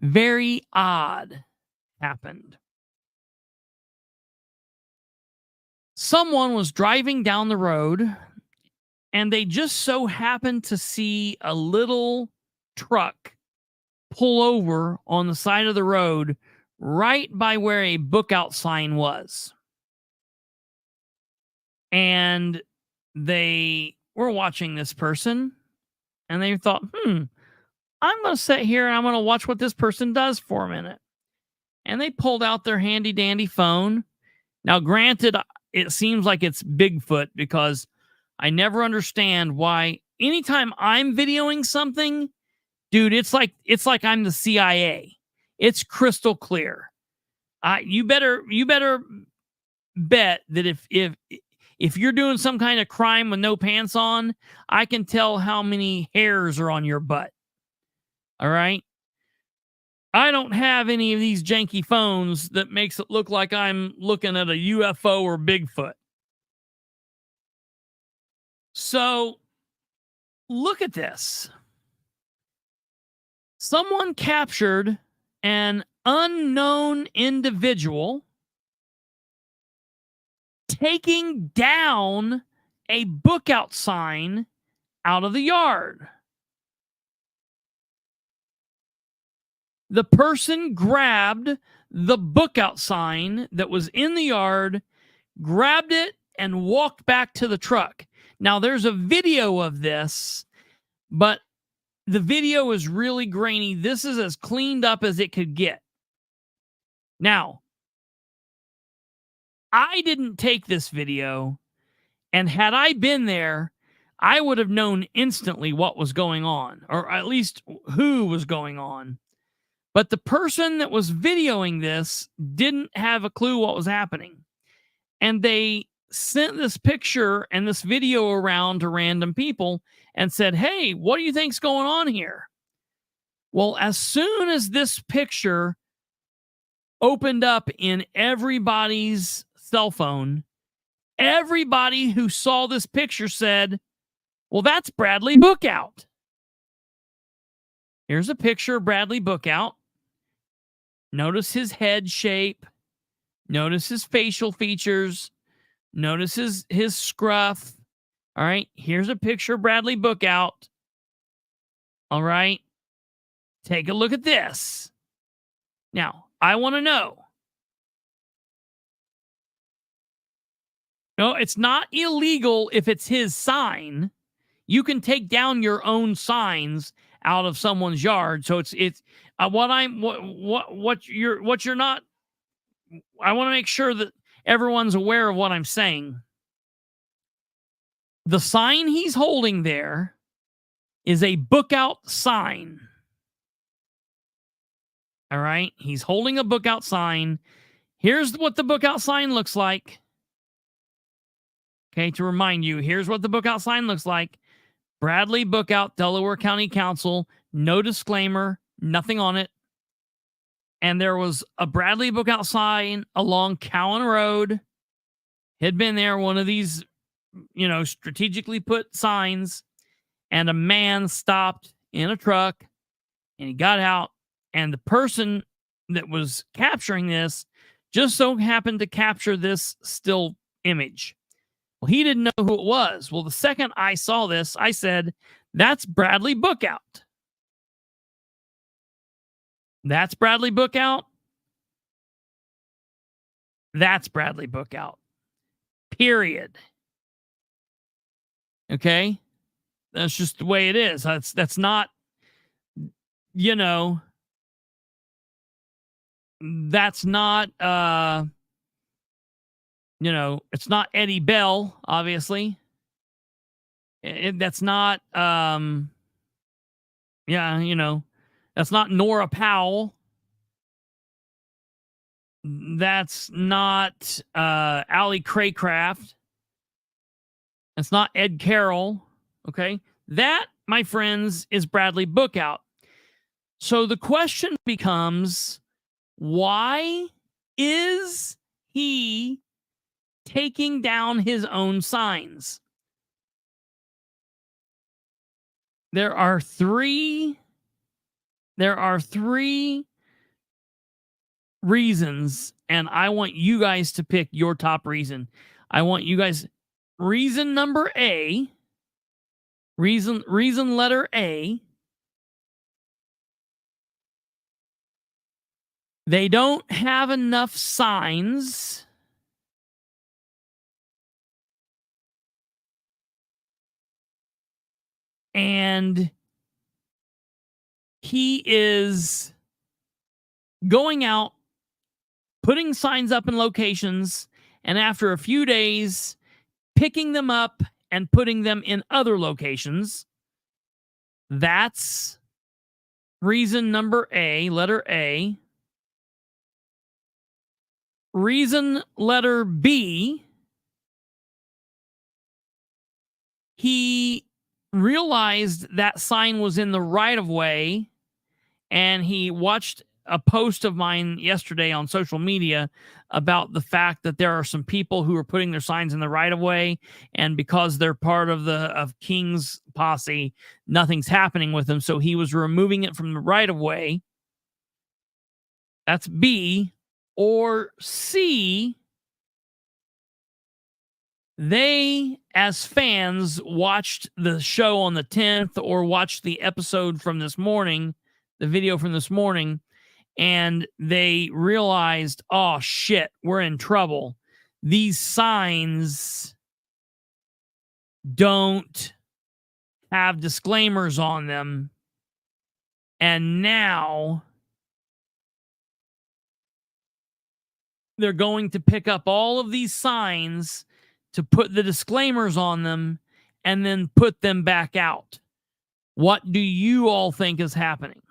very odd happened. Someone was driving down the road, and they just so happened to see a little truck pull over on the side of the road right by where a book out sign was. And they were watching this person, and they thought, I'm going to sit here and I'm going to watch what this person does for a minute. And they pulled out their handy dandy phone. Now, granted, it seems like it's Bigfoot, because I never understand why anytime I'm videoing something, dude, it's like I'm the CIA. It's crystal clear. You better bet that if you're doing some kind of crime with no pants on, I can tell how many hairs are on your butt. All right? I don't have any of these janky phones that makes it look like I'm looking at a UFO or Bigfoot. So, look at this. Someone captured an unknown individual taking down a book out sign out of the yard. The person grabbed the book out sign that was in the yard, grabbed it, and walked back to the truck. Now, there's a video of this, but the video is really grainy. This is as cleaned up as it could get. Now, I didn't take this video, and had I been there, I would have known instantly what was going on, or at least who was going on. But the person that was videoing this didn't have a clue what was happening. And they sent this picture and this video around to random people and said, hey, what do you think's going on here? Well, as soon as this picture opened up in everybody's cell phone, everybody who saw this picture said, well, that's Bradley Bookout. Here's a picture of Bradley Bookout. Notice his head shape. Notice his facial features. Notice his scruff. All right, here's a picture of Bradley Bookout. All right. Take a look at this. Now, I want to know. No, it's not illegal if it's his sign. You can take down your own signs out of someone's yard. So it's what you're not. I want to make sure that everyone's aware of what I'm saying. The sign he's holding there is a book out sign. All right. He's holding a book out sign. Here's what the book out sign looks like. Okay. To remind you, here's what the book out sign looks like. Bradley Bookout, Delaware County Council. No disclaimer, nothing on it. And there was a Bradley Bookout sign along Cowan Road. Had been there, one of these, strategically put signs. And a man stopped in a truck and he got out. And the person that was capturing this just so happened to capture this still image. Well, he didn't know who it was. Well, the second I saw this, I said, that's Bradley Bookout. That's Bradley Bookout. That's Bradley Bookout. Period. Okay? That's just the way it is. That's not, that's not, it's not Eddie Bell, obviously. That's not, that's not Nora Powell. That's not Allie Craycraft. That's not Ed Carroll. Okay. That, my friends, is Bradley Bookout. So the question becomes, why is he taking down his own signs? There are three reasons, and I want you guys to pick your top reason. I want you guys, reason letter A, they don't have enough signs. And he is going out, putting signs up in locations, and after a few days, picking them up and putting them in other locations. That's reason number A, letter A. Reason letter B, he realized that sign was in the right of way, and he watched a post of mine yesterday on social media about the fact that there are some people who are putting their signs in the right of way, and because they're part of King's posse, nothing's happening with them. So he was removing it from the right of way. That's B. Or C, they, as fans, watched the show on the 10th or watched the episode from this morning, the video from this morning, and they realized, oh shit, we're in trouble. These signs don't have disclaimers on them. And now they're going to pick up all of these signs to put the disclaimers on them and then put them back out. What do you all think is happening?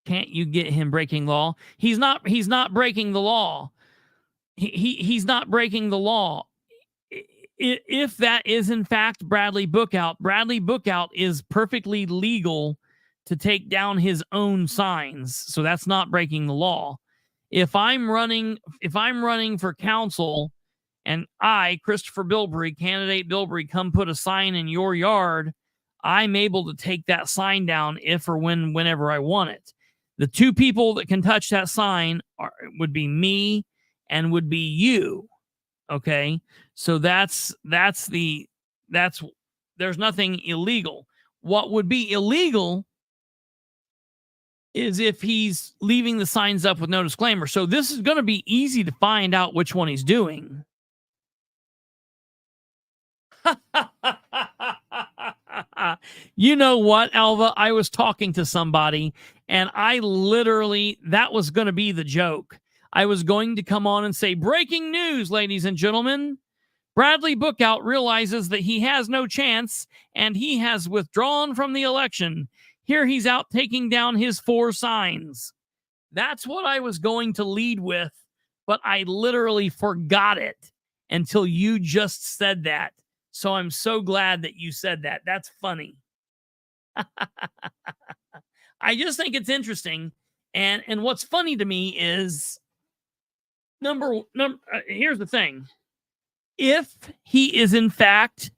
Can't you get him breaking law? He's not breaking the law. He's not breaking the law. If that is in fact Bradley Bookout is perfectly legal to take down his own signs. So that's not breaking the law. If I'm running for council and I, Kristopher Bilbrey, candidate Bilbrey, come put a sign in your yard, I'm able to take that sign down if or whenever I want it. The two people that can touch that sign would be me and would be you. Okay. So there's nothing illegal. What would be illegal is if he's leaving the signs up with no disclaimer. So this is going to be easy to find out which one he's doing. You know what, Alva? I was talking to somebody and that was going to be the joke. I was going to come on and say, breaking news, ladies and gentlemen. Bradley Bookout realizes that he has no chance and he has withdrawn from the election. Here he's out taking down his 4 signs. That's what I was going to lead with, but I literally forgot it until you just said that. So I'm so glad that you said that. That's funny. I just think it's interesting. And what's funny to me is here's the thing. If he is in fact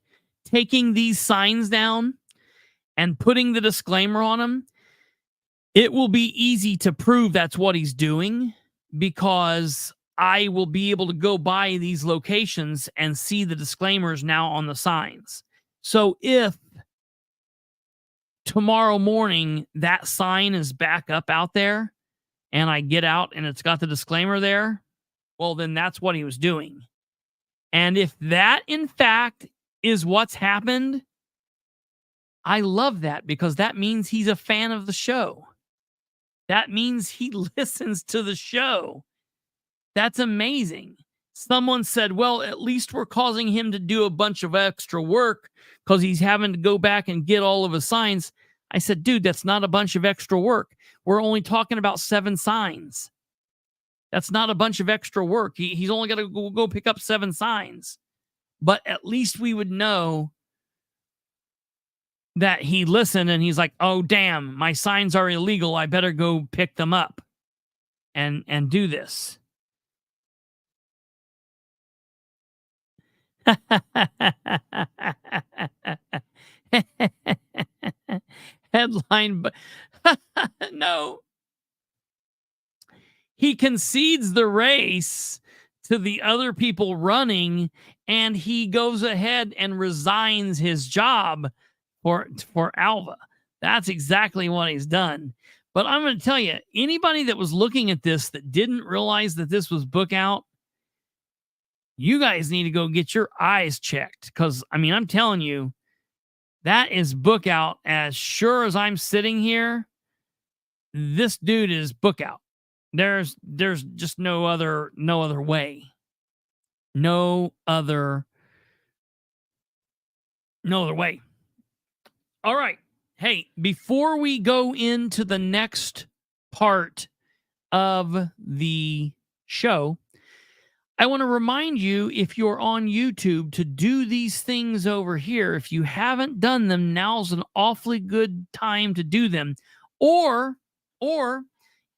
taking these signs down and putting the disclaimer on them, it will be easy to prove that's what he's doing because I will be able to go by these locations and see the disclaimers now on the signs. So if tomorrow morning that sign is back up out there and I get out and it's got the disclaimer there, well, then that's what he was doing. And if that, in fact, is what's happened, I love that because that means he's a fan of the show. That means he listens to the show. That's amazing. Someone said, well, at least we're causing him to do a bunch of extra work because he's having to go back and get all of his signs. I said, dude, that's not a bunch of extra work. We're only talking about 7 signs. That's not a bunch of extra work. He's only got to go pick up 7 signs. But at least we would know that he listened and he's like, oh, damn, my signs are illegal. I better go pick them up and do this. Headline, no. He concedes the race to the other people running, and he goes ahead and resigns his job for Alva. That's exactly what he's done. But I'm going to tell you, anybody that was looking at this that didn't realize that this was Bookout, you guys need to go get your eyes checked. Because, I mean, I'm telling you, that is Bookout. As sure as I'm sitting here, this dude is Bookout. There's just no other way. No other way. All right. Hey, before we go into the next part of the show, I want to remind you, if you're on YouTube, to do these things over here. If you haven't done them, now's an awfully good time to do them. Or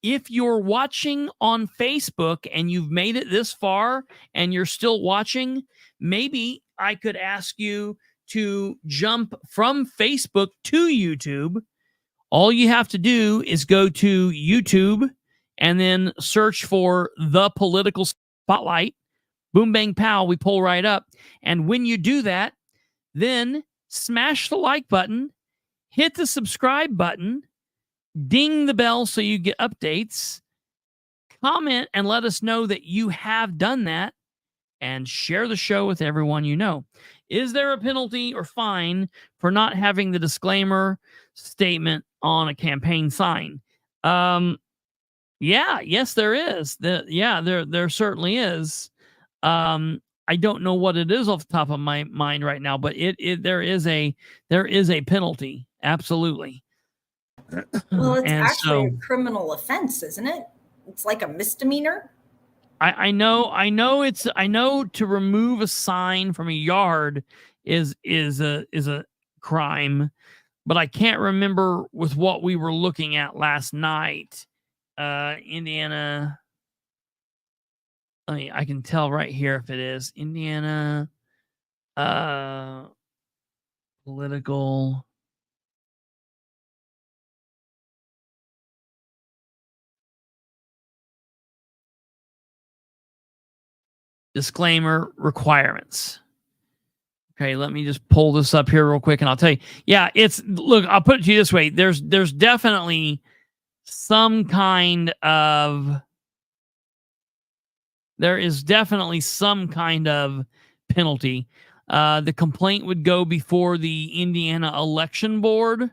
if you're watching on Facebook and you've made it this far and you're still watching, maybe I could ask you to jump from Facebook to YouTube. All you have to do is go to YouTube and then search for The Political Spotlight. Boom, bang, pow, we pull right up. And when you do that, then smash the like button, hit the subscribe button, ding the bell so you get updates, comment and let us know that you have done that, and share the show with everyone you know. Is there a penalty or fine for not having the disclaimer statement on a campaign sign? Yes, there is. There certainly is. I don't know what it is off the top of my mind right now, but there is a penalty. Absolutely. Well, it's actually a criminal offense, isn't it? It's like a misdemeanor. I know to remove a sign from a yard is a crime, but I can't remember with what we were looking at last night. Indiana. I can tell right here if it is Indiana. Political. disclaimer requirements. Okay, let me just pull this up here real quick and I'll tell you. Yeah, look, I'll put it to you this way. There's definitely some kind of penalty. The complaint would go before the Indiana Election Board,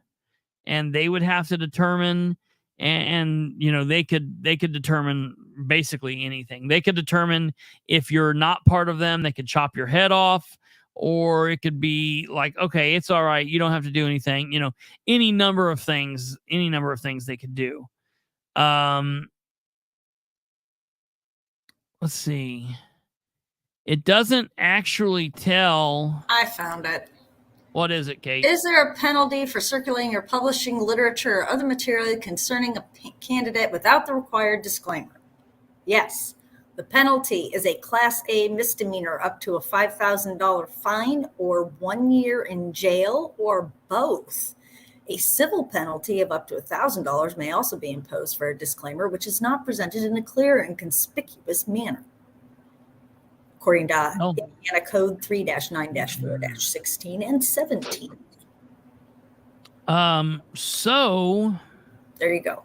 and they would have to determine, and they could determine basically anything. They could determine if you're not part of them, they could chop your head off, or it could be like, okay, it's all right, you don't have to do anything. Any number of things they could do. Let's see. It doesn't actually tell. I found it. What is it, Kate? Is there a penalty for circulating or publishing literature or other material concerning a candidate without the required disclaimer? Yes. The penalty is a Class A misdemeanor up to a $5,000 fine or 1 year in jail, or both. A civil penalty of up to $1,000 may also be imposed for a disclaimer which is not presented in a clear and conspicuous manner, according to Indiana Code 3-9-4-16 and 17. So there you go.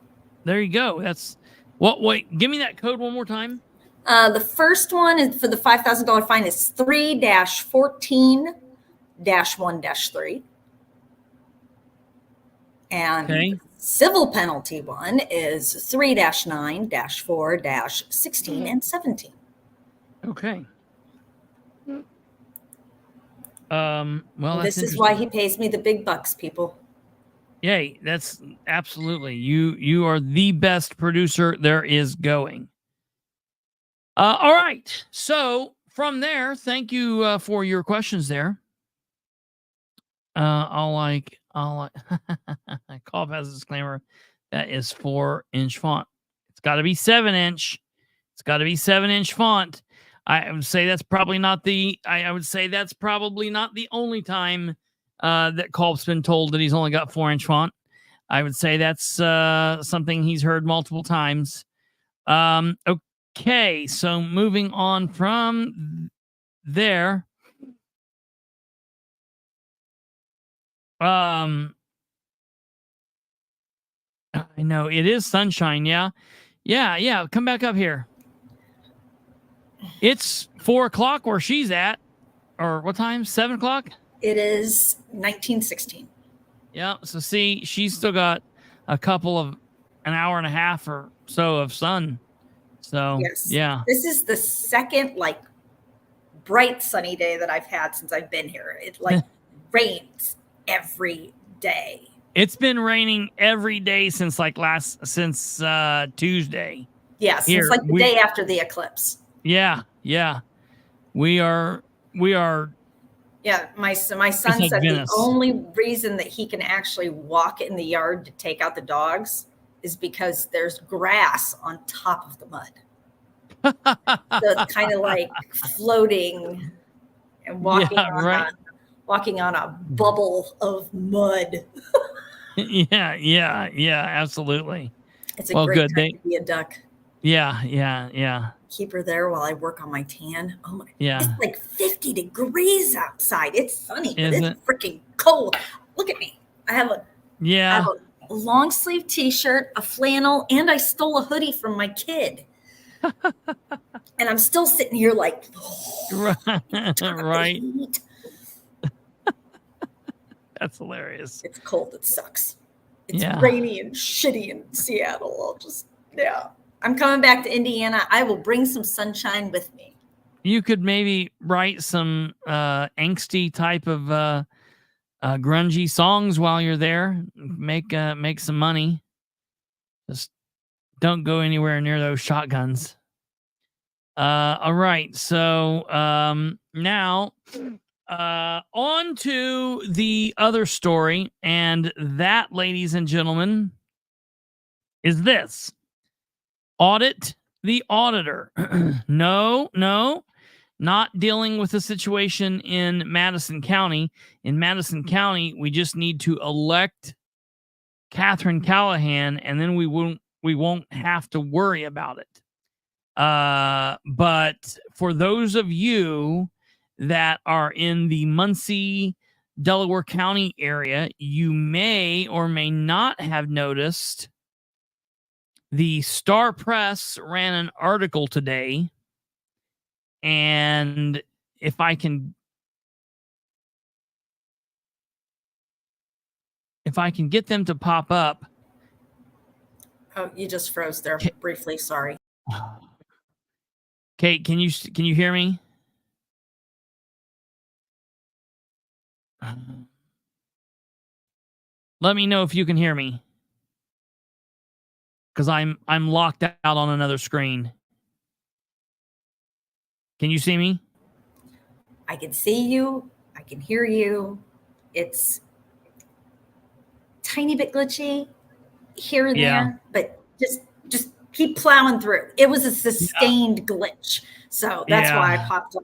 That's what. Wait, give me that code one more time. The first one is for the $5,000 fine is 3-14-1-3. And the civil penalty one is 3-9-4-16 and 17. Okay. Well, this is why he pays me the big bucks, people. Yay, that's absolutely. You are the best producer there is going. All right. So from there, thank you for your questions there. I'll call as a disclaimer. That is 4-inch font. It's got to be 7-inch. It's got to be 7-inch font. I would say that's probably not the. I would say that's probably not the only time that Culp's been told that he's only got 4-inch font. I would say that's something he's heard multiple times. Okay, so moving on from there. I know it is sunshine. Yeah. Come back up here. It's 4:00 where she's at, or what time? 7:00. It is 1916. Yeah. So see, she's still got a couple of an hour and a half or so of sun. So yes. Yeah. This is the second bright sunny day that I've had since I've been here. It rains every day. It's been raining every day since Tuesday. Yeah, since the day after the eclipse. Yeah. We are. Yeah, my son said Venice. The only reason that he can actually walk in the yard to take out the dogs is because there's grass on top of the mud. So it's kind of like floating and walking on a bubble of mud. Yeah, absolutely. It's a great time to be a duck. Yeah. Keep her there while I work on my tan. Oh my! Yeah. It's 50 degrees outside. It's sunny, but it's freaking cold. Look at me. I have a long sleeve T-shirt, a flannel, and I stole a hoodie from my kid. And I'm still sitting here right. That's hilarious. It's cold. It sucks. It's rainy and shitty in Seattle. I'm coming back to Indiana. I will bring some sunshine with me. You could maybe write some angsty type of grungy songs while you're there. Make some money. Just don't go anywhere near those shotguns. All right. So now on to the other story. And that, ladies and gentlemen, is this. Audit the auditor. No, not dealing with the situation in Madison County. In Madison County, we just need to elect Catherine Callahan, and then we won't have to worry about it. But for those of you that are in the Muncie, Delaware County area, you may or may not have noticed the Star Press ran an article today, and if I can get them to pop up. Oh, you just froze there briefly. Sorry. Kate, can you hear me? Let me know if you can hear me, because I'm locked out on another screen. Can you see me? I can see you. I can hear you. It's tiny bit glitchy here and there, but just keep plowing through. It was a sustained glitch, so that's why I popped up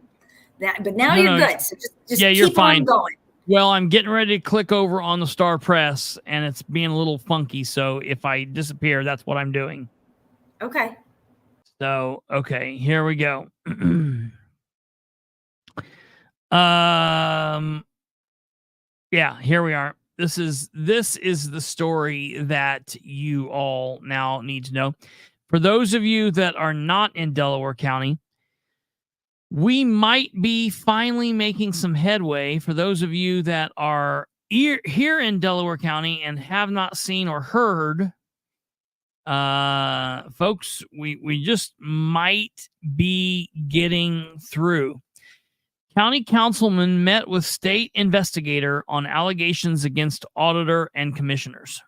that. But now you're good. So just keep you're fine. on going. Well, I'm getting ready to click over on the Star Press, and it's being a little funky. So if I disappear, that's what I'm doing. Okay. So, okay, here we go. Yeah, here we are. This is the story that you all now need to know. For those of you that are not in Delaware County, we might be finally making some headway. For those of you that are here in Delaware County and have not seen or heard, folks, we just might be getting through. County councilman met with state investigator on allegations against auditor and commissioners.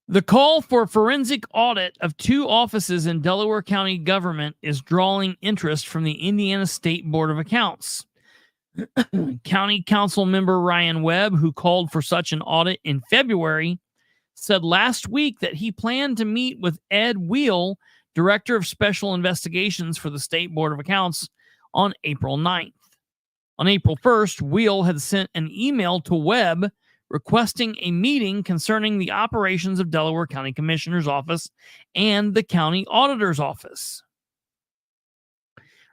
The call for forensic audit of 2 offices in Delaware County government is drawing interest from the Indiana State Board of Accounts. County Council member Ryan Webb, who called for such an audit in February, said last week that he planned to meet with Ed Wheel, Director of Special Investigations for the State Board of Accounts, on April 9th. On April 1st, Wheel had sent an email to Webb requesting a meeting concerning the operations of Delaware County Commissioner's Office and the County Auditor's Office.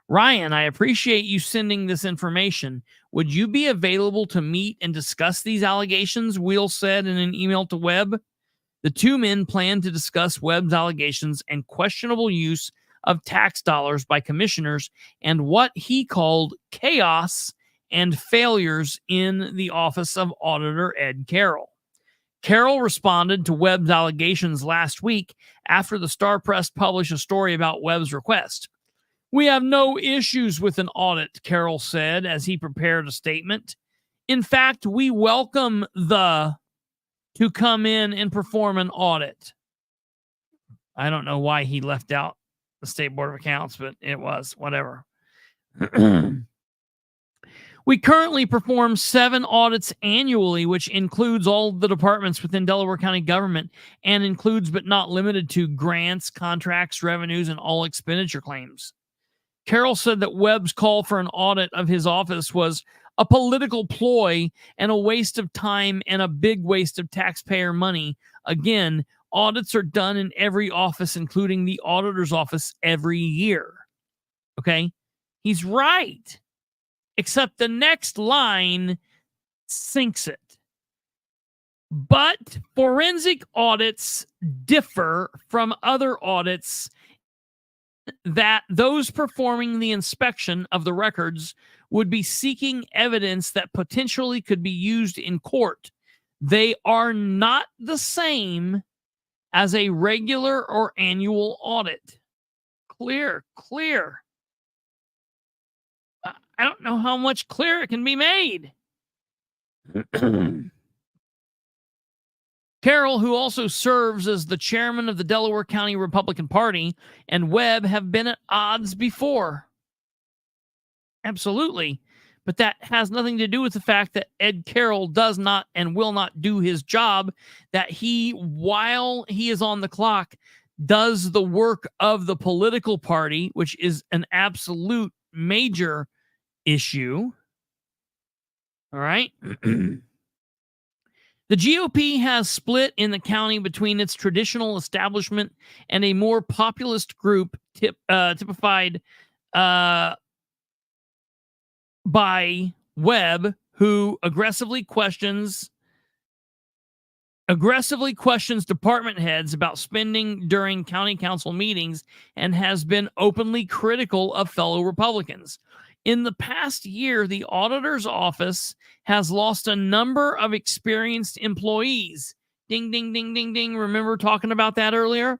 Ryan, I appreciate you sending this information. Would you be available to meet and discuss these allegations? Wheel said in an email to Webb. The 2 men plan to discuss Webb's allegations and questionable use of tax dollars by commissioners and what he called chaos and failures in the office of Auditor Ed Carroll. Carroll responded to Webb's allegations last week after the Star Press published a story about Webb's request. We have no issues with an audit, Carroll said as he prepared a statement. In fact, we welcome to come in and perform an audit. I don't know why he left out the State Board of Accounts, but it was whatever. We currently perform 7 audits annually, which includes all the departments within Delaware County government and includes but not limited to grants, contracts, revenues, and all expenditure claims. Carroll said that Webb's call for an audit of his office was a political ploy and a waste of time and a big waste of taxpayer money. Again, audits are done in every office, including the auditor's office, every year. Okay? He's right. Except the next line sinks it. But forensic audits differ from other audits that those performing the inspection of the records would be seeking evidence that potentially could be used in court. They are not the same as a regular or annual audit. Clear. I don't know how much clearer it can be made. Carroll, who also serves as the chairman of the Delaware County Republican Party, and Webb have been at odds before. Absolutely. But that has nothing to do with the fact that Ed Carroll does not and will not do his job, that he, while he is on the clock, does the work of the political party, which is an absolute major issue. All right. The GOP has split in the county between its traditional establishment and a more populist group typified by Webb, who aggressively questions department heads about spending during county council meetings and has been openly critical of fellow Republicans. In the past year, the auditor's office has lost a number of experienced employees. Ding, ding, ding, ding, ding. Remember talking about that earlier?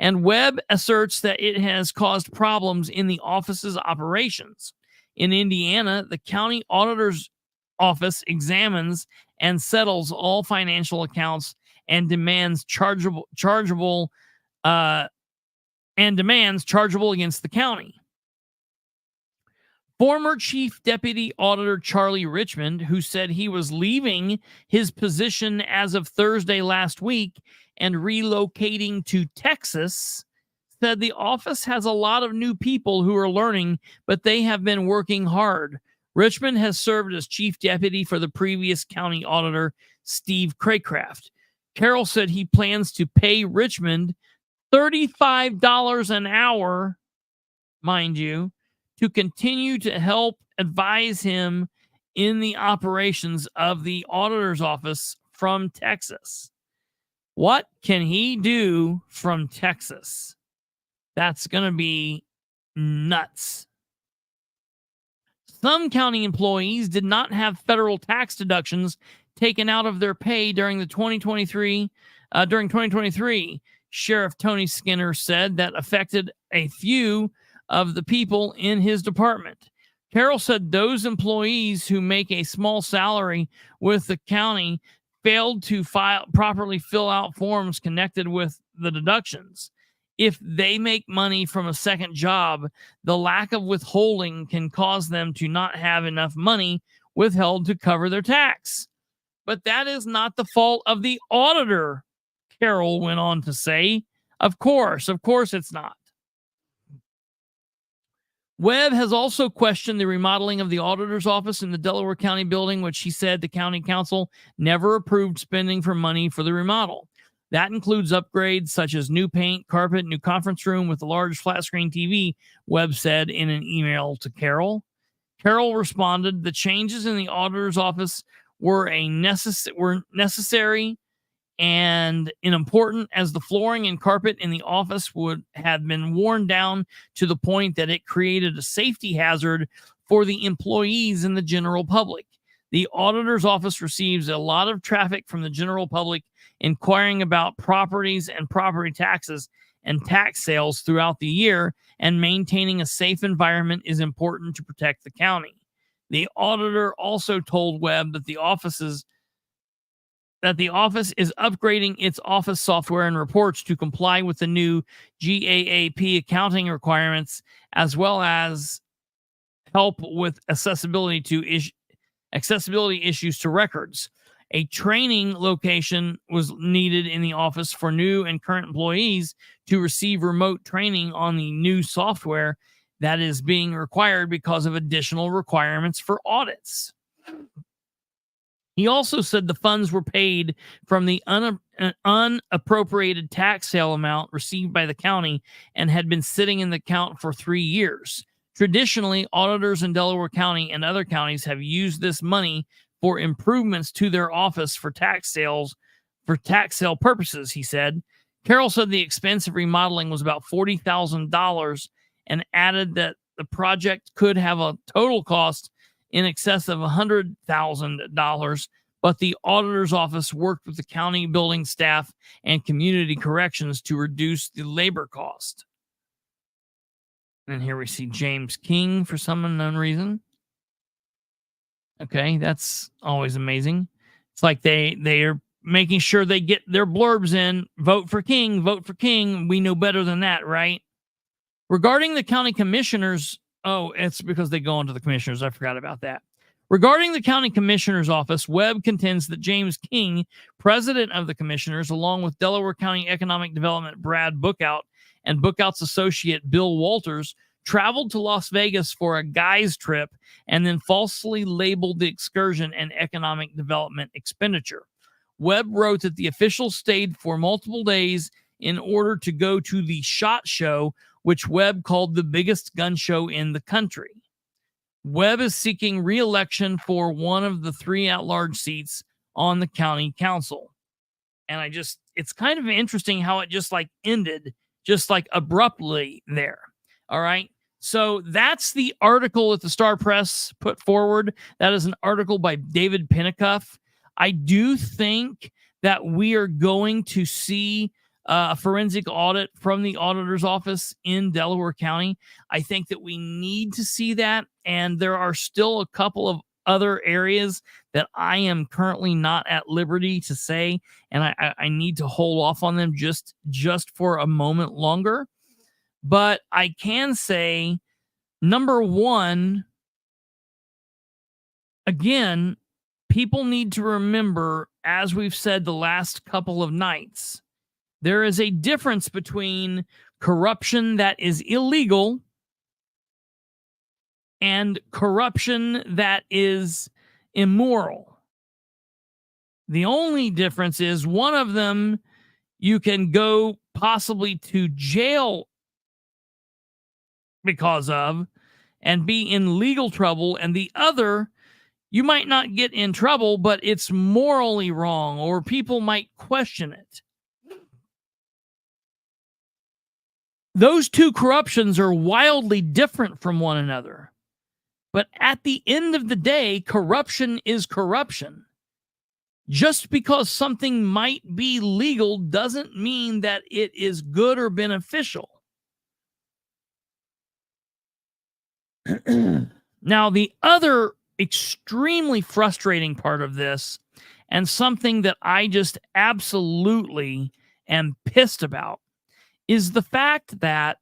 And Webb asserts that it has caused problems in the office's operations. In Indiana, the county auditor's office examines and settles all financial accounts and demands chargeable against the county. Former Chief Deputy Auditor Charlie Richmond, who said he was leaving his position as of Thursday last week and relocating to Texas, said the office has a lot of new people who are learning, but they have been working hard. Richmond has served as chief deputy for the previous county auditor, Steve Craycraft. Carroll said he plans to pay Richmond $35 an hour, mind you, to continue to help advise him in the operations of the auditor's office from Texas. What can he do from Texas? That's going to be nuts. Some county employees did not have federal tax deductions taken out of their pay during 2023. Sheriff Tony Skinner said that affected a few of the people in his department. Carroll said those employees who make a small salary with the county failed to properly fill out forms connected with the deductions. If they make money from a second job, the lack of withholding can cause them to not have enough money withheld to cover their tax. But that is not the fault of the auditor, Carroll went on to say. Of course it's not. Webb has also questioned the remodeling of the auditor's office in the Delaware County building, which he said the county council never approved spending for money for the remodel. That includes upgrades such as new paint, carpet, new conference room with a large flat screen TV, Webb said in an email to Carroll. Carroll responded, the changes in the auditor's office were necessary and important, as the flooring and carpet in the office would have been worn down to the point that it created a safety hazard for the employees and the general public. The auditor's office receives a lot of traffic from the general public inquiring about properties and property taxes and tax sales throughout the year, and maintaining a safe environment is important to protect the county. The auditor also told Webb that the office is upgrading its office software and reports to comply with the new GAAP accounting requirements, as well as help with accessibility issues to records. A training location was needed in the office for new and current employees to receive remote training on the new software that is being required because of additional requirements for audits. He also said the funds were paid from the unappropriated tax sale amount received by the county and had been sitting in the account for 3 years. Traditionally, auditors in Delaware County and other counties have used this money for improvements to their office for tax sale purposes, he said. Carroll said the expense of remodeling was about $40,000 and added that the project could have a total cost in excess of $100,000, but the auditor's office worked with the county building staff and community corrections to reduce the labor cost. And here we see James King for some unknown reason. Okay, that's always amazing. It's like they are making sure they get their blurbs in. Vote for King, vote for King. We know better than that, right? Regarding the county commissioners, it's because they go into the commissioners. I forgot about that. Regarding the county commissioner's office, Webb contends that James King, president of the commissioners, along with Delaware County Economic Development Brad Bookout and Bookout's associate Bill Walters, traveled to Las Vegas for a guy's trip and then falsely labeled the excursion an economic development expenditure. Webb wrote that the officials stayed for multiple days in order to go to the SHOT Show, which Webb called the biggest gun show in the country. Webb is seeking re-election for one of the 3 at-large seats on the county council. And it's kind of interesting how it just like ended just like abruptly there. All right. So that's the article that the Star Press put forward. That is an article by David Pennicuff. I do think that we are going to see a forensic audit from the auditor's office in Delaware County. I think that we need to see that. And there are still a couple of other areas that I am currently not at liberty to say, and I need to hold off on them just for a moment longer. But I can say, number one, again, people need to remember, as we've said the last couple of nights, there is a difference between corruption that is illegal and corruption that is immoral. The only difference is one of them you can go possibly to jail because of and be in legal trouble, and the other you might not get in trouble, but it's morally wrong or people might question it. Those two corruptions are wildly different from one another. But at the end of the day, corruption is corruption. Just because something might be legal doesn't mean that it is good or beneficial. Now, the other extremely frustrating part of this, and something that I just absolutely am pissed about, is the fact that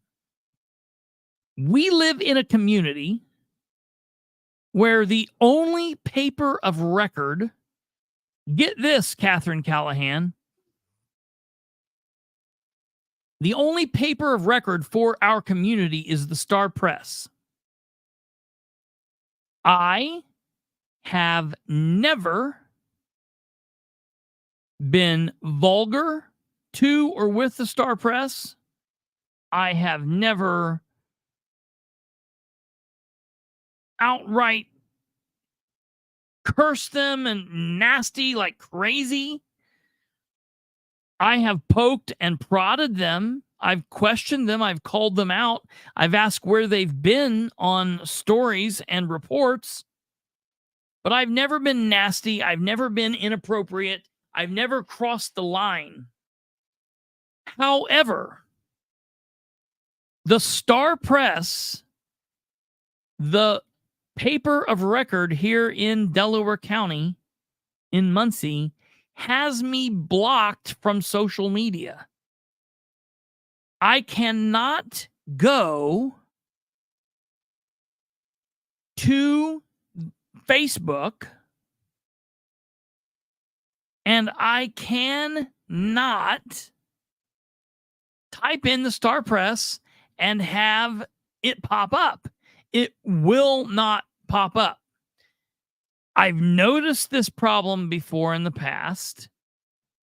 we live in a community where the only paper of record, get this, Catherine Callahan, the only paper of record for our community is the Star Press. I have never been vulgar to or with the Star Press. I have never outright cursed them and nasty like crazy. I have poked and prodded them. I've questioned them. I've called them out. I've asked where they've been on stories and reports. But I've never been nasty. I've never been inappropriate. I've never crossed the line. However, the Star Press, the paper of record here in Delaware County, in Muncie, has me blocked from social media. I cannot go to Facebook, and I cannot type in the Star Press and have it pop up. It will not pop up. I've noticed this problem before in the past,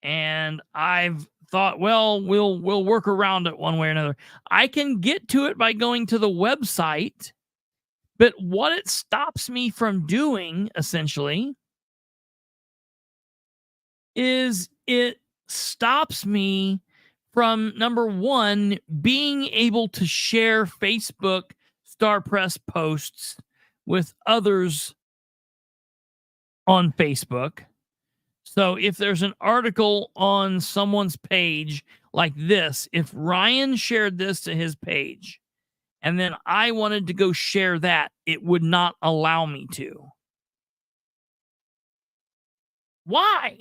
and I've thought, well, we'll work around it one way or another. I can get to it by going to the website, but what it stops me from doing, essentially, is it stops me from, number one, being able to share Facebook Star Press posts with others on Facebook. So if there's an article on someone's page like this, if Ryan shared this to his page and then I wanted to go share that, it would not allow me to. Why?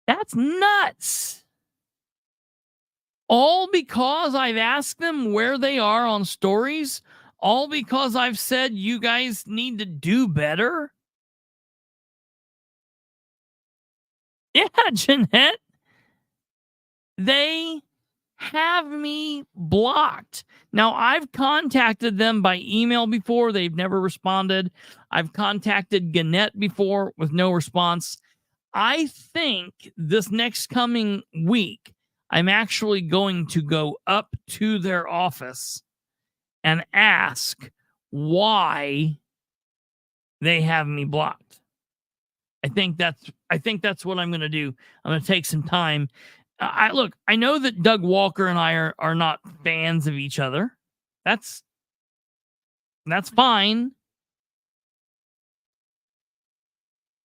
That's nuts. All because I've asked them where they are on stories? All because I've said you guys need to do better? Yeah, Jeanette. They have me blocked. Now, I've contacted them by email before. They've never responded. I've contacted Gannett before with no response. I think this next coming week, I'm actually going to go up to their office and ask why they have me blocked. I think that's what I'm going to do. I'm going to take some time. I know that Doug Walker and I are not fans of each other. That's fine.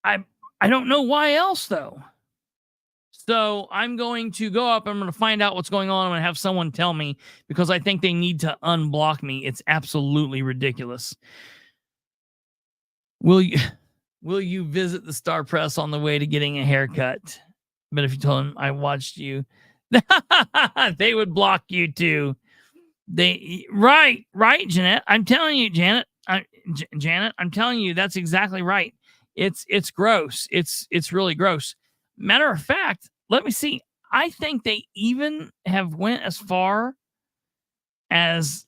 I don't know why else though. So I'm going to go up. I'm going to find out what's going on. I'm going to have someone tell me because I think they need to unblock me. It's absolutely ridiculous. Will you visit the Star Press on the way to getting a haircut? But if you told them I watched you, they would block you too. Right, Jeanette. I'm telling you, Janet. I'm telling you, that's exactly right. It's gross. It's really gross. Matter of fact, let me see. I think they even have went as far as,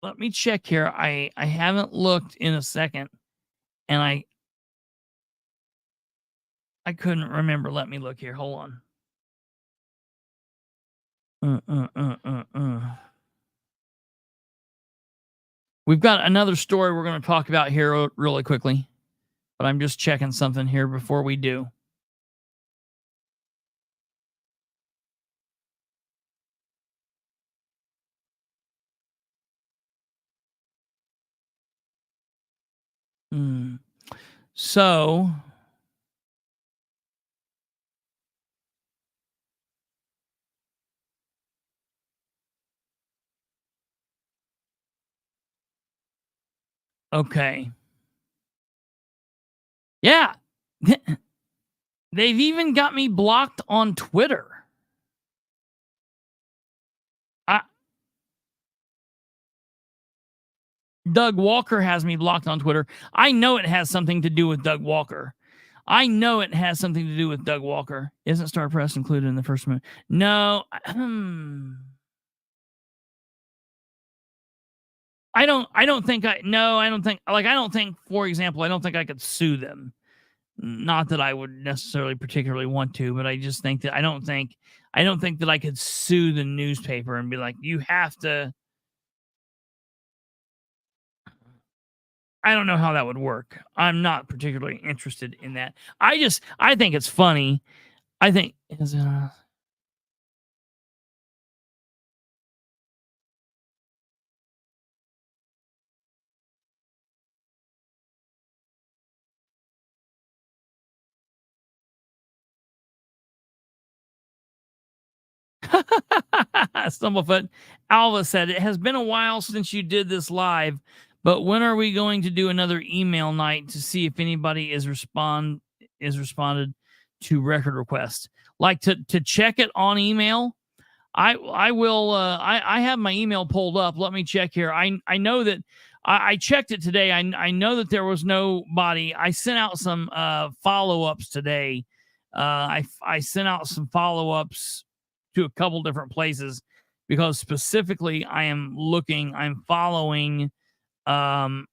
let me check here. I haven't looked in a second, and I couldn't remember. Let me look here. Hold on. We've got another story we're going to talk about here really quickly, but I'm just checking something here before we do. So okay. Yeah. They've even got me blocked on Twitter. Doug Walker has me blocked on Twitter. I know it has something to do with Doug Walker. Isn't Star Press included in the first one? No. I don't think, for example, I don't think I could sue them. Not that I would necessarily particularly want to, but I just think that I don't think that I could sue the newspaper and be like, you have to. I don't know how that would work. I'm not particularly interested in that. I think it's funny. I think Stumblefoot. Alva said, it has been a while since you did this live, but when are we going to do another email night to see if anybody is responded to record requests? Like to check it on email. I will. I have my email pulled up. Let me check here. I know that I checked it today. I know that there was nobody. I sent out some follow-ups today. I sent out some follow-ups to a couple different places because specifically I'm following I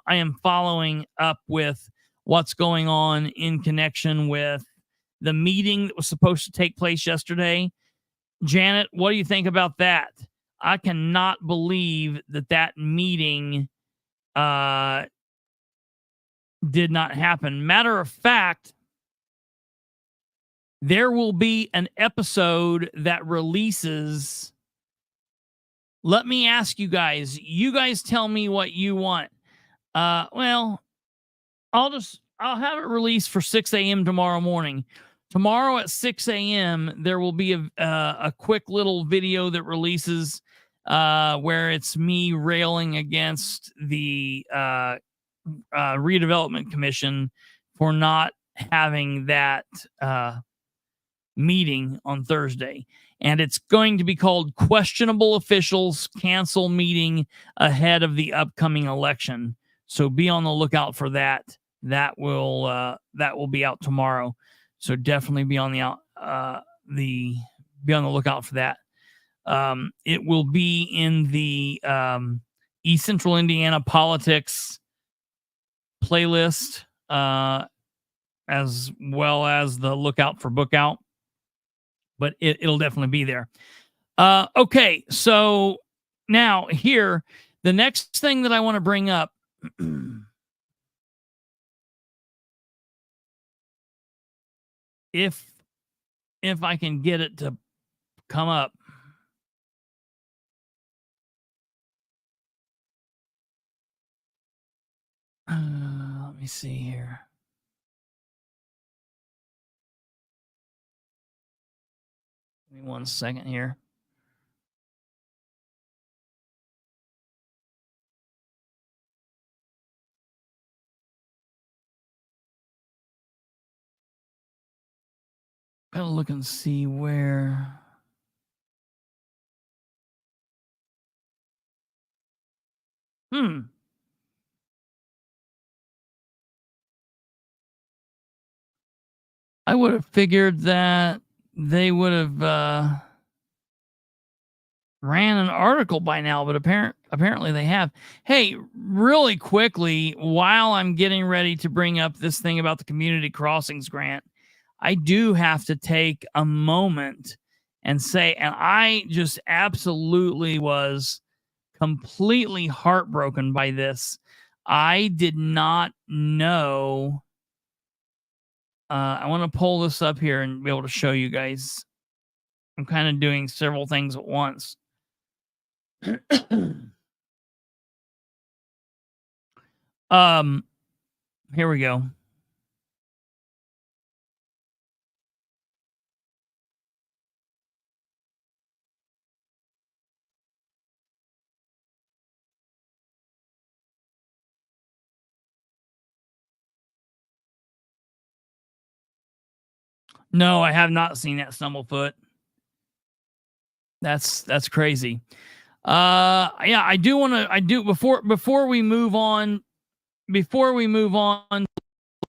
am following up with what's going on in connection with the meeting that was supposed to take place yesterday. Janet, what do you think about that? I cannot believe that meeting did not happen. Matter of fact, there will be an episode that releases. Let me ask you guys. You guys tell me what you want. Well, I'll have it released for 6 a.m. tomorrow morning. Tomorrow at 6 a.m., there will be a quick little video that releases where it's me railing against the Redevelopment Commission for not having that meeting on Thursday. And it's going to be called Questionable Officials Cancel Meeting Ahead of the Upcoming Election. So be on the lookout for that. That will be out tomorrow. So definitely be on the lookout for that. It will be in the East Central Indiana politics playlist. as well as the Lookout for Bookout, but it'll definitely be there. Okay, so now here, the next thing that I want to bring up. if I can get it to come up. Let me see here. Give me 1 second here. Gotta look and see where. I would have figured that they would have ran an article by now, but apparently they have. Hey, really quickly, while I'm getting ready to bring up this thing about the community crossings grant, I do have to take a moment and say, and I just absolutely was completely heartbroken by this. I did not know. I want to pull this up here and be able to show you guys. I'm kind of doing several things at once. Here we go. No, I have not seen that Stumblefoot. That's crazy. Yeah, I do before we move on to the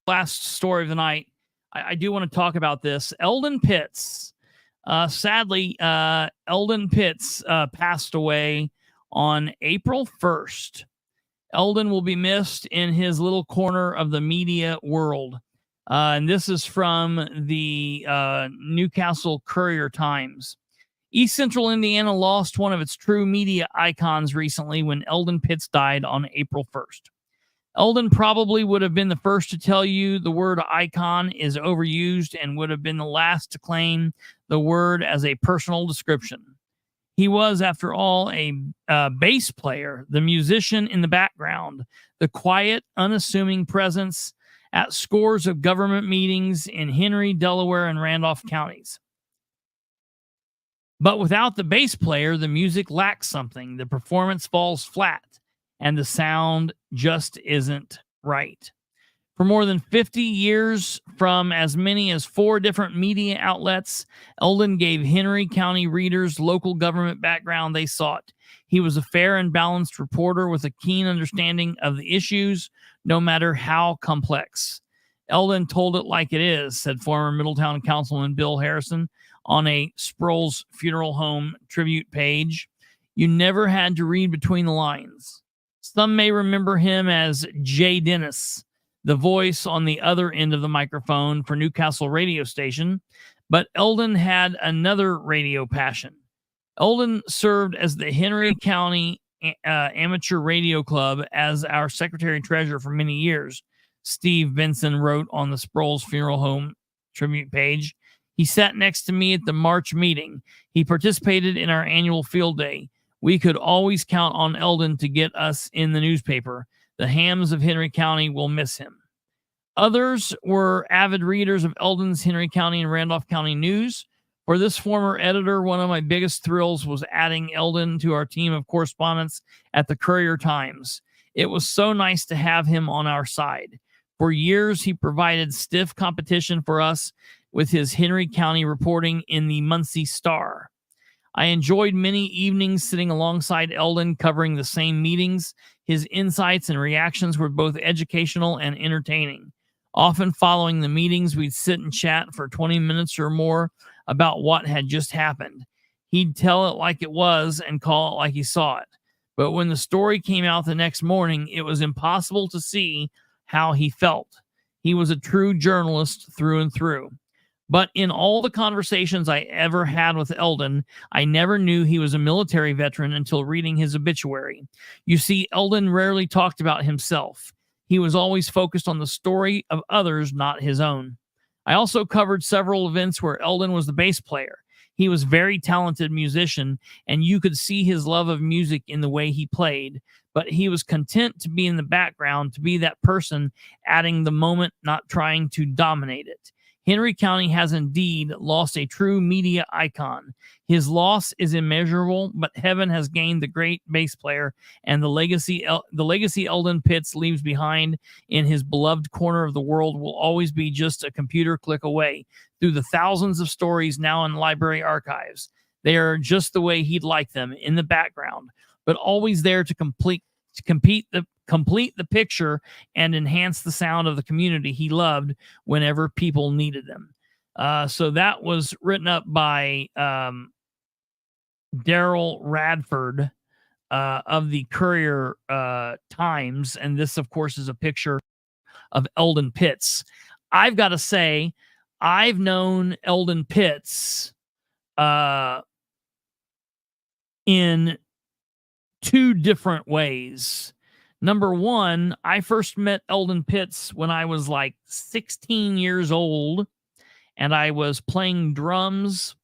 last story of the night, I do want to talk about this. Elden Pitts. Sadly, Elden Pitts passed away on April 1st. Elden will be missed in his little corner of the media world. And this is from the Newcastle Courier-Times. East Central Indiana lost one of its true media icons recently when Elden Pitts died on April 1st. Elden probably would have been the first to tell you the word icon is overused and would have been the last to claim the word as a personal description. He was, after all, a bass player, the musician in the background, the quiet, unassuming presence at scores of government meetings in Henry, Delaware, and Randolph counties. But without the bass player, the music lacks something. The performance falls flat, and the sound just isn't right. For more than 50 years, from as many as 4 different media outlets, Elden gave Henry County readers local government background they sought. He was a fair and balanced reporter with a keen understanding of the issues, no matter how complex. Elden told it like it is, said former Middletown Councilman Bill Harrison on a Sproul's Funeral Home tribute page. You never had to read between the lines. Some may remember him as Jay Dennis, the voice on the other end of the microphone for Newcastle radio station, but Elden had another radio passion. Elden served as the Henry County Amateur Radio Club as our secretary-treasurer for many years, Steve Benson wrote on the Sproul's Funeral Home tribute page. He sat next to me at the March meeting. He participated in our annual field day. We could always count on Elden to get us in the newspaper. The hams of Henry County will miss him. Others were avid readers of Elden's Henry County and Randolph County news. For this former editor, one of my biggest thrills was adding Elden to our team of correspondents at the Courier-Times. It was so nice to have him on our side. For years, he provided stiff competition for us with his Henry County reporting in the Muncie Star. I enjoyed many evenings sitting alongside Elden covering the same meetings. His insights and reactions were both educational and entertaining. Often following the meetings, we'd sit and chat for 20 minutes or more about what had just happened. He'd tell it like it was and call it like he saw it. But when the story came out the next morning, it was impossible to see how he felt. He was a true journalist through and through. But in all the conversations I ever had with Elden, I never knew he was a military veteran until reading his obituary. You see, Elden rarely talked about himself. He was always focused on the story of others, not his own. I also covered several events where Elden was the bass player. He was a very talented musician, and you could see his love of music in the way he played. But he was content to be in the background, to be that person adding the moment, not trying to dominate it. Henry County has indeed lost a true media icon. His loss is immeasurable, but heaven has gained the great bass player, and the legacy Elden Pitts leaves behind in his beloved corner of the world will always be just a computer click away through the thousands of stories now in library archives. They are just the way he'd like them, in the background, but always there to complete the picture and enhance the sound of the community he loved whenever people needed them. So that was written up by Daryl Radford of the Courier Times. And this, of course, is a picture of Elden Pitts. I've got to say, I've known Elden Pitts in two different ways. Number one, I first met Elden Pitts when I was like 16 years old, and I was playing drums,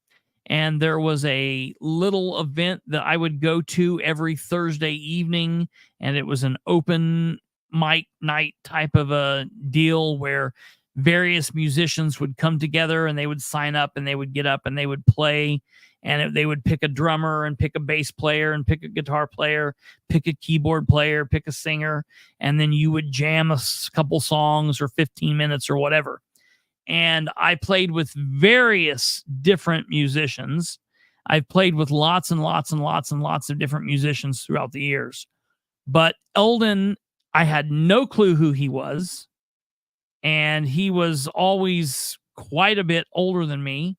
and there was a little event that I would go to every Thursday evening, and it was an open mic night type of a deal where various musicians would come together and they would sign up and they would get up and they would play. And they would pick a drummer and pick a bass player and pick a guitar player, pick a keyboard player, pick a singer, and then you would jam a couple songs or 15 minutes or whatever. And I played with various different musicians. I've played with lots and lots and lots and lots of different musicians throughout the years. But Elden, I had no clue who he was. And he was always quite a bit older than me.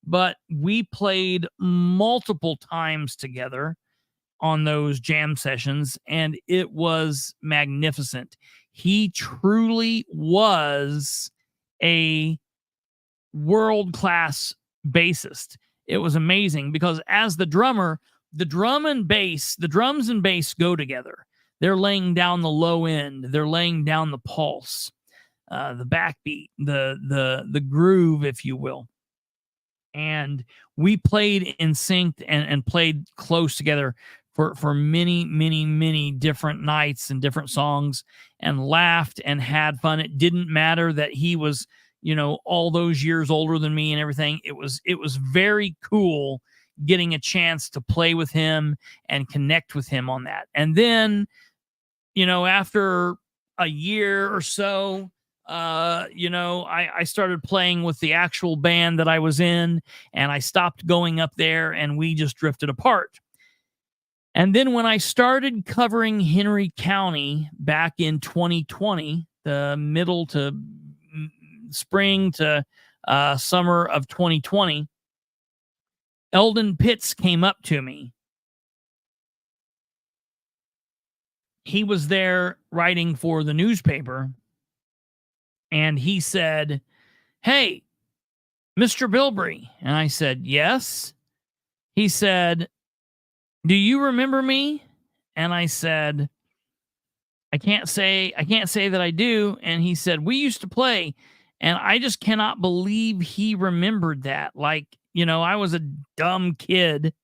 But we played multiple times together on those jam sessions, and it was magnificent. He truly was a world-class bassist. It was amazing because as the drummer, the drums and bass go together. They're laying down the low end. They're laying down the pulse, the backbeat, the groove, if you will. And we played in sync and played close together for many, many, many different nights and different songs, and laughed and had fun. It didn't matter that he was, all those years older than me and everything. It was very cool getting a chance to play with him and connect with him on that. And then, after a year or so, I started playing with the actual band that I was in, and I stopped going up there, and we just drifted apart. And then when I started covering Henry County back in 2020, the middle to spring to summer of 2020, Elden Pitts came up to me. He was there writing for the newspaper. And he said, "Hey, Mr. Bilbrey." And I said, "Yes." He said, "Do you remember me?" And I said, I can't say that I do. And he said, "We used to play." And I just cannot believe he remembered that. Like, I was a dumb kid.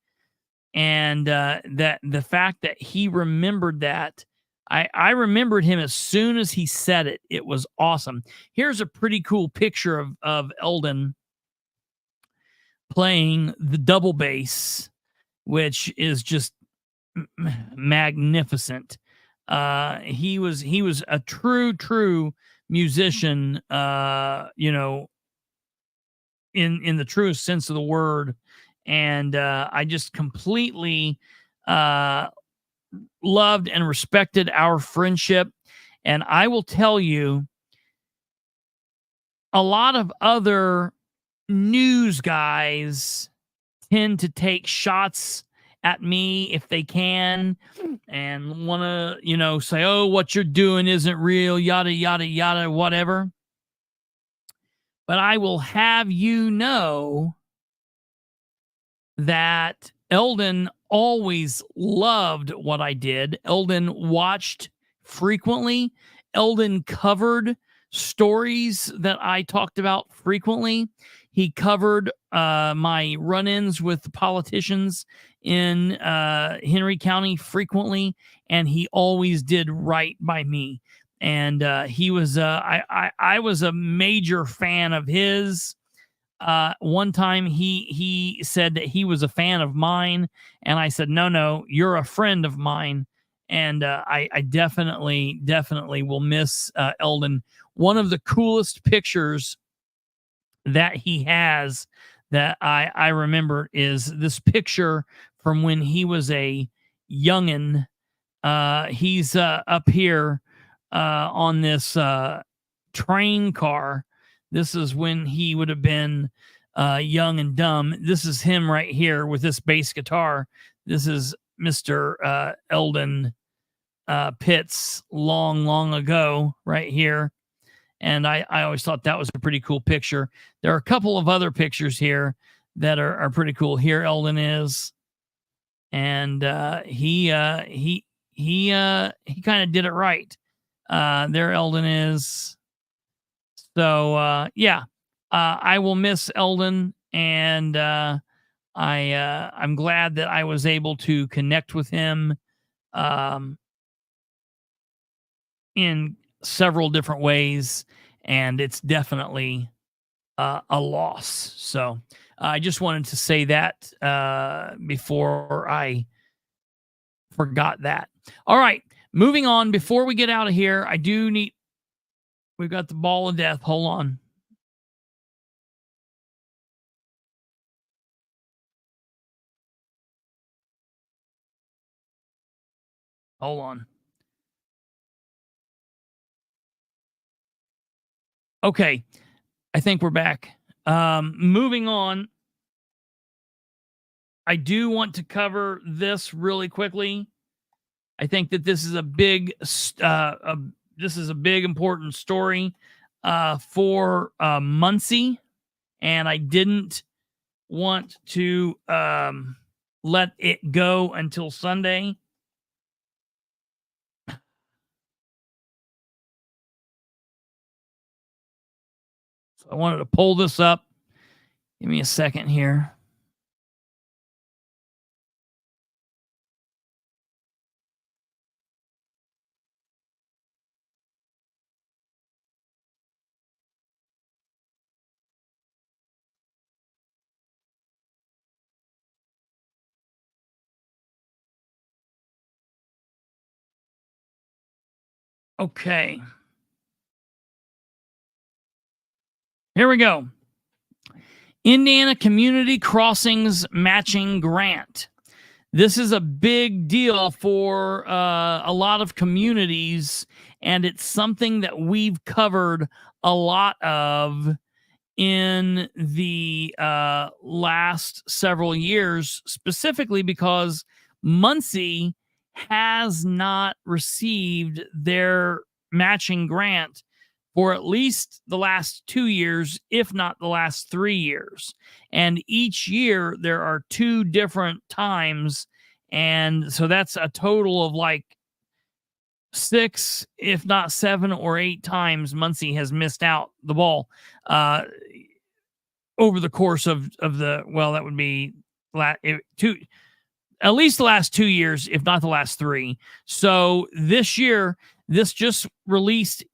And that the fact that he remembered that, I remembered him as soon as he said it. It was awesome. Here's a pretty cool picture of Elden playing the double bass, which is just magnificent. He was a true musician, in the truest sense of the word. And I just completely loved and respected our friendship. And I will tell you, a lot of other news guys tend to take shots at me if they can and want to, say, "Oh, what you're doing isn't real, yada, yada, yada," whatever. But I will have you know that Elden always loved what I did. Elden watched frequently. Elden covered stories that I talked about frequently. He covered my run-ins with politicians in Henry County frequently, and he always did right by me. And he was I was a major fan of his. One time he said that he was a fan of mine, and I said, no, you're a friend of mine. And I definitely will miss Elden. One of the coolest pictures that he has that I remember is this picture from when he was a youngin'. He's up here on this train car. This is when he would have been young and dumb. This is him right here with this bass guitar. This is Mr. Elden Pitts long ago right here. And I always thought that was a pretty cool picture. There are a couple of other pictures here that are pretty cool. Here Elden is. And he kind of did it right. There Elden is. So yeah, I will miss Elden, and I'm glad that I was able to connect with him in several different ways, and it's definitely a loss. So I just wanted to say that before I forgot that. All right, moving on. Before we get out of here, I do need. We've got the ball of death. Hold on. Hold on. Okay. I think we're back. Moving on. I do want to cover this really quickly. I think that this is a big, important story for Muncie, and I didn't want to let it go until Sunday. So I wanted to pull this up. Give me a second here. Okay. Here we go. Indiana Community Crossings Matching Grant. This is a big deal for a lot of communities, and it's something that we've covered a lot of in the last several years, specifically because Muncie has not received their matching grant for at least the last 2 years, if not the last 3 years. And each year there are 2 different times. And so that's a total of like 6, if not 7 or 8 times Muncie has missed out the ball over the course of the, well, that would be at least the last 2 years, if not the last 3. So this year, this just released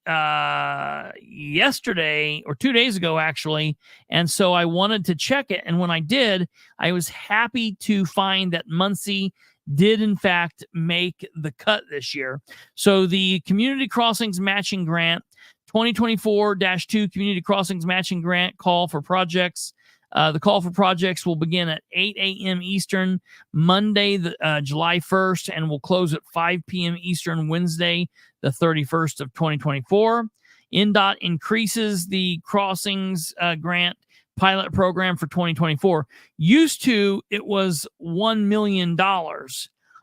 yesterday or 2 days ago, actually. And so I wanted to check it. And when I did, I was happy to find that Muncie did, in fact, make the cut this year. So the Community Crossings Matching Grant, 2024-2 Community Crossings Matching Grant call for projects. The call for projects will begin at 8 a.m. Eastern, Monday, July 1st, and will close at 5 p.m. Eastern, Wednesday, the 31st of 2024. INDOT increases the Crossings Grant pilot program for 2024. Used to, it was $1 million.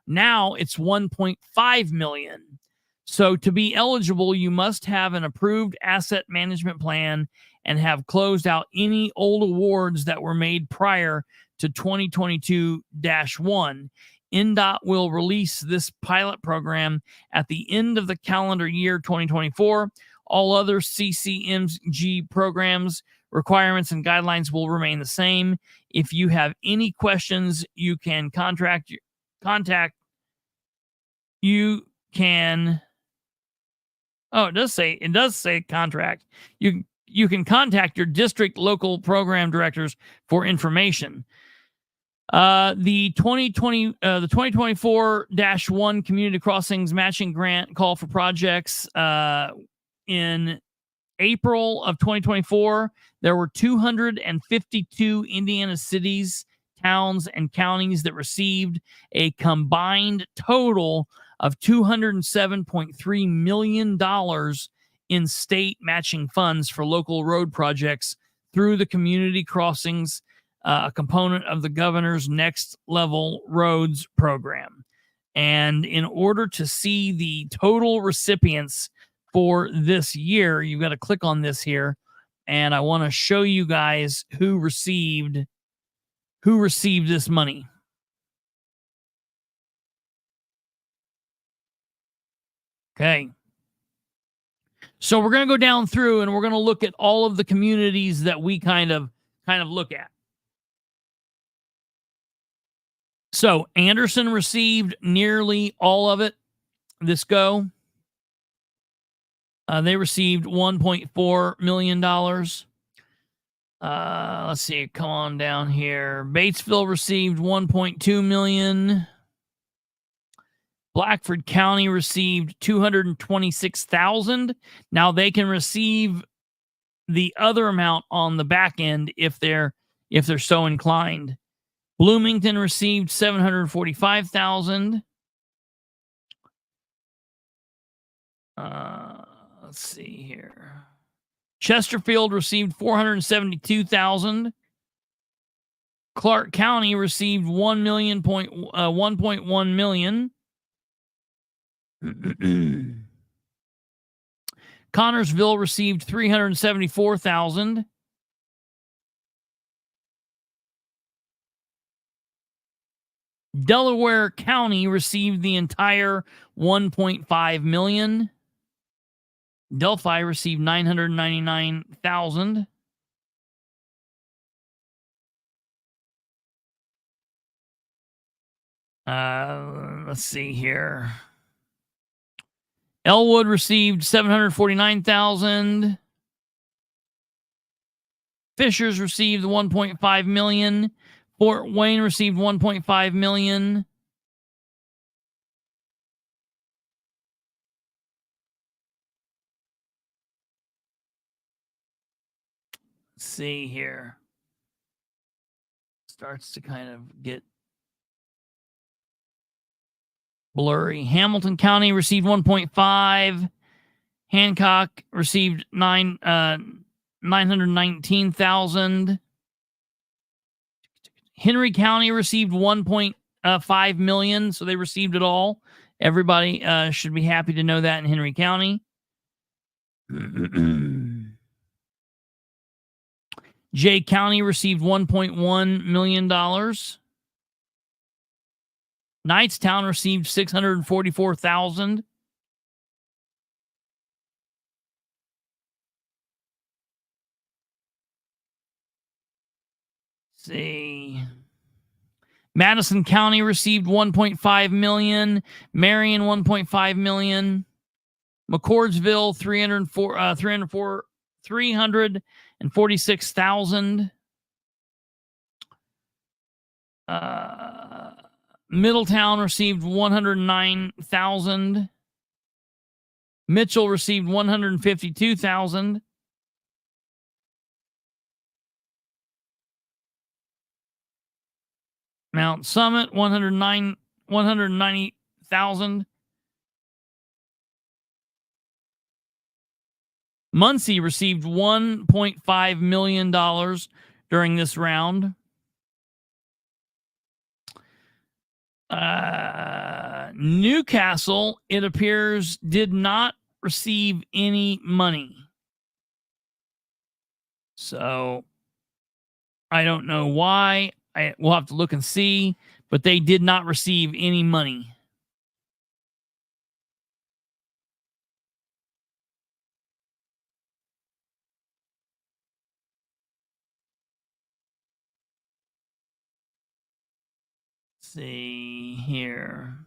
Now it's $1.5 million. So to be eligible, you must have an approved asset management plan and have closed out any old awards that were made prior to 2022-1. NDOT will release this pilot program at the end of the calendar year 2024. All other CCMG programs, requirements, and guidelines will remain the same. If you have any questions, you can contact. You can. Oh, it does say contract. You can contact your district local program directors for information. The 2024-1 Community Crossings Matching Grant call for projects in April of 2024. There were 252 Indiana cities, towns, and counties that received a combined total of $207.3 million in state matching funds for local road projects through the Community Crossings, a component of the governor's Next Level Roads program. And in order to see the total recipients for this year, you've got to click on this here, and I want to show you guys who received this money. Okay. So we're going to go down through and we're going to look at all of the communities that we kind of look at. So Anderson received nearly all of it this go. They received $1.4 million. Let's see. Come on down here. Batesville received $1.2 million. Blackford County received $226,000. Now they can receive the other amount on the back end if they're so inclined. Bloomington received $745,000. Let's see here. Chesterfield received $472,000. Clark County received $1.1 million. Connorsville received $374,000. Delaware County received the entire $1.5 million. Delphi received $999,000. Let's see here. Elwood received $749,000. Fishers received $1.5 million. Fort Wayne received $1.5 million. Let's see here. Starts to kind of get blurry. Hamilton County received 1.5. Hancock received $919,000. Henry County received $1.5 million, so they received it all. Everybody should be happy to know that in Henry County. Jay County received $1.1 million. Knightstown received $644,000. See. Madison County received $1.5 million. Marion $1.5 million. McCordsville $346,000. Middletown received $109,000. Mitchell received $152,000. Mount Summit $190,000. Muncie received $1.5 million during this round. Newcastle, it appears, did not receive any money. So I don't know why. We'll have to look and see, but they did not receive any money. Let's see here.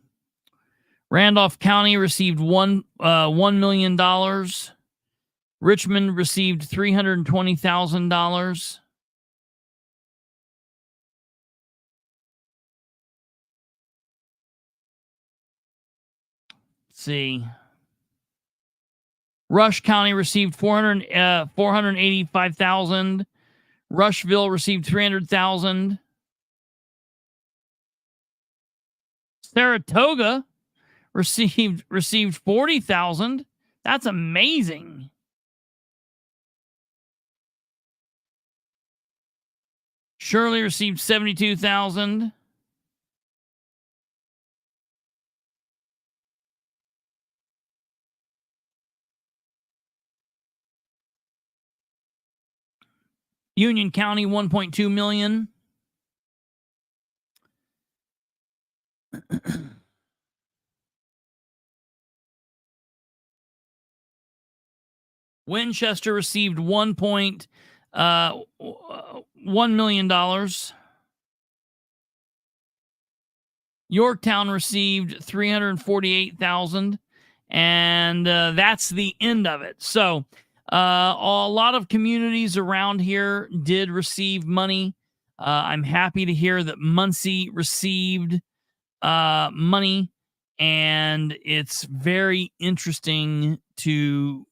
Randolph County received $1 million. Richmond received $320,000. See. Rush County received $485,000. Rushville received $300,000. Saratoga received $40,000. That's amazing. Shirley received $72,000. Union County, $1.2 million. Winchester received $1 million. Yorktown received $348,000, and that's the end of it. So a lot of communities around here did receive money. I'm happy to hear that Muncie received money, and it's very interesting to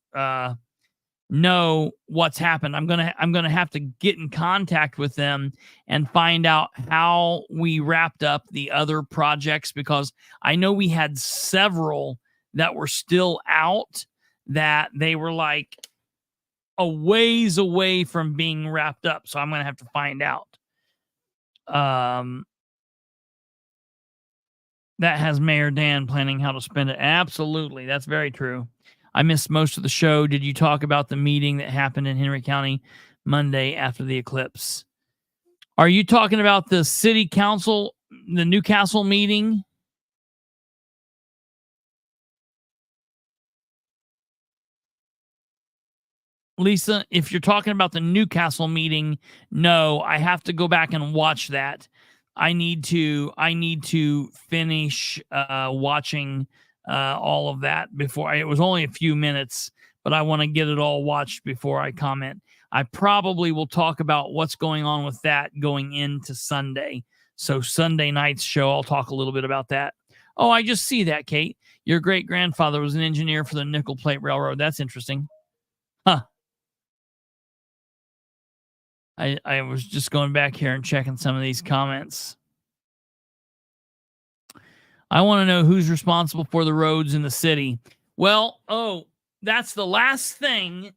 know what's happened. I'm gonna have to get in contact with them and find out how we wrapped up the other projects, because I know we had several that were still out that they were like a ways away from being wrapped up. So I'm gonna have to find out. That has Mayor Dan planning how to spend it. Absolutely, that's very true. I missed most of the show. Did you talk about the meeting that happened in Henry County Monday after the eclipse? Are you talking about the city council, the Newcastle meeting? Lisa, if you're talking about the Newcastle meeting, no, I have to go back and watch that. I need to finish watching all of that before. It was only a few minutes, but I want to get it all watched before I comment. I probably will talk about what's going on with that going into Sunday. So Sunday night's show, I'll talk a little bit about that. Oh, I just see that, Kate. Your great-grandfather was an engineer for the Nickel Plate Railroad. That's interesting. Huh. I was just going back here and checking some of these comments. I want to know who's responsible for the roads in the city. Well, that's the last thing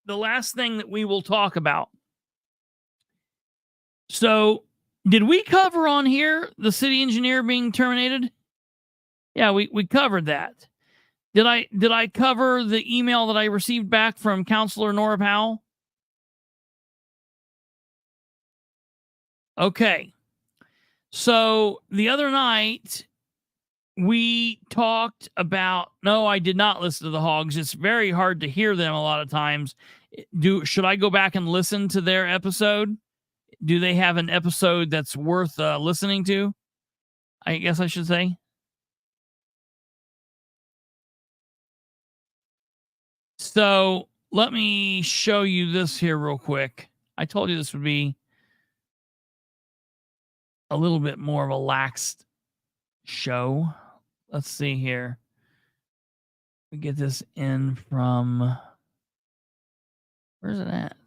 that we will talk about. So, did we cover on here the city engineer being terminated? Yeah, we covered that. Did I cover the email that I received back from Counselor Nora Powell? Okay. So, the other night we talked about, no, I did not listen to the Hogs. It's very hard to hear them a lot of times. Should I go back and listen to their episode? Do they have an episode that's worth listening to? I guess I should say. So let me show you this here real quick. I told you this would be a little bit more of a laxed show. Let's see here. We get this in from, where's it at?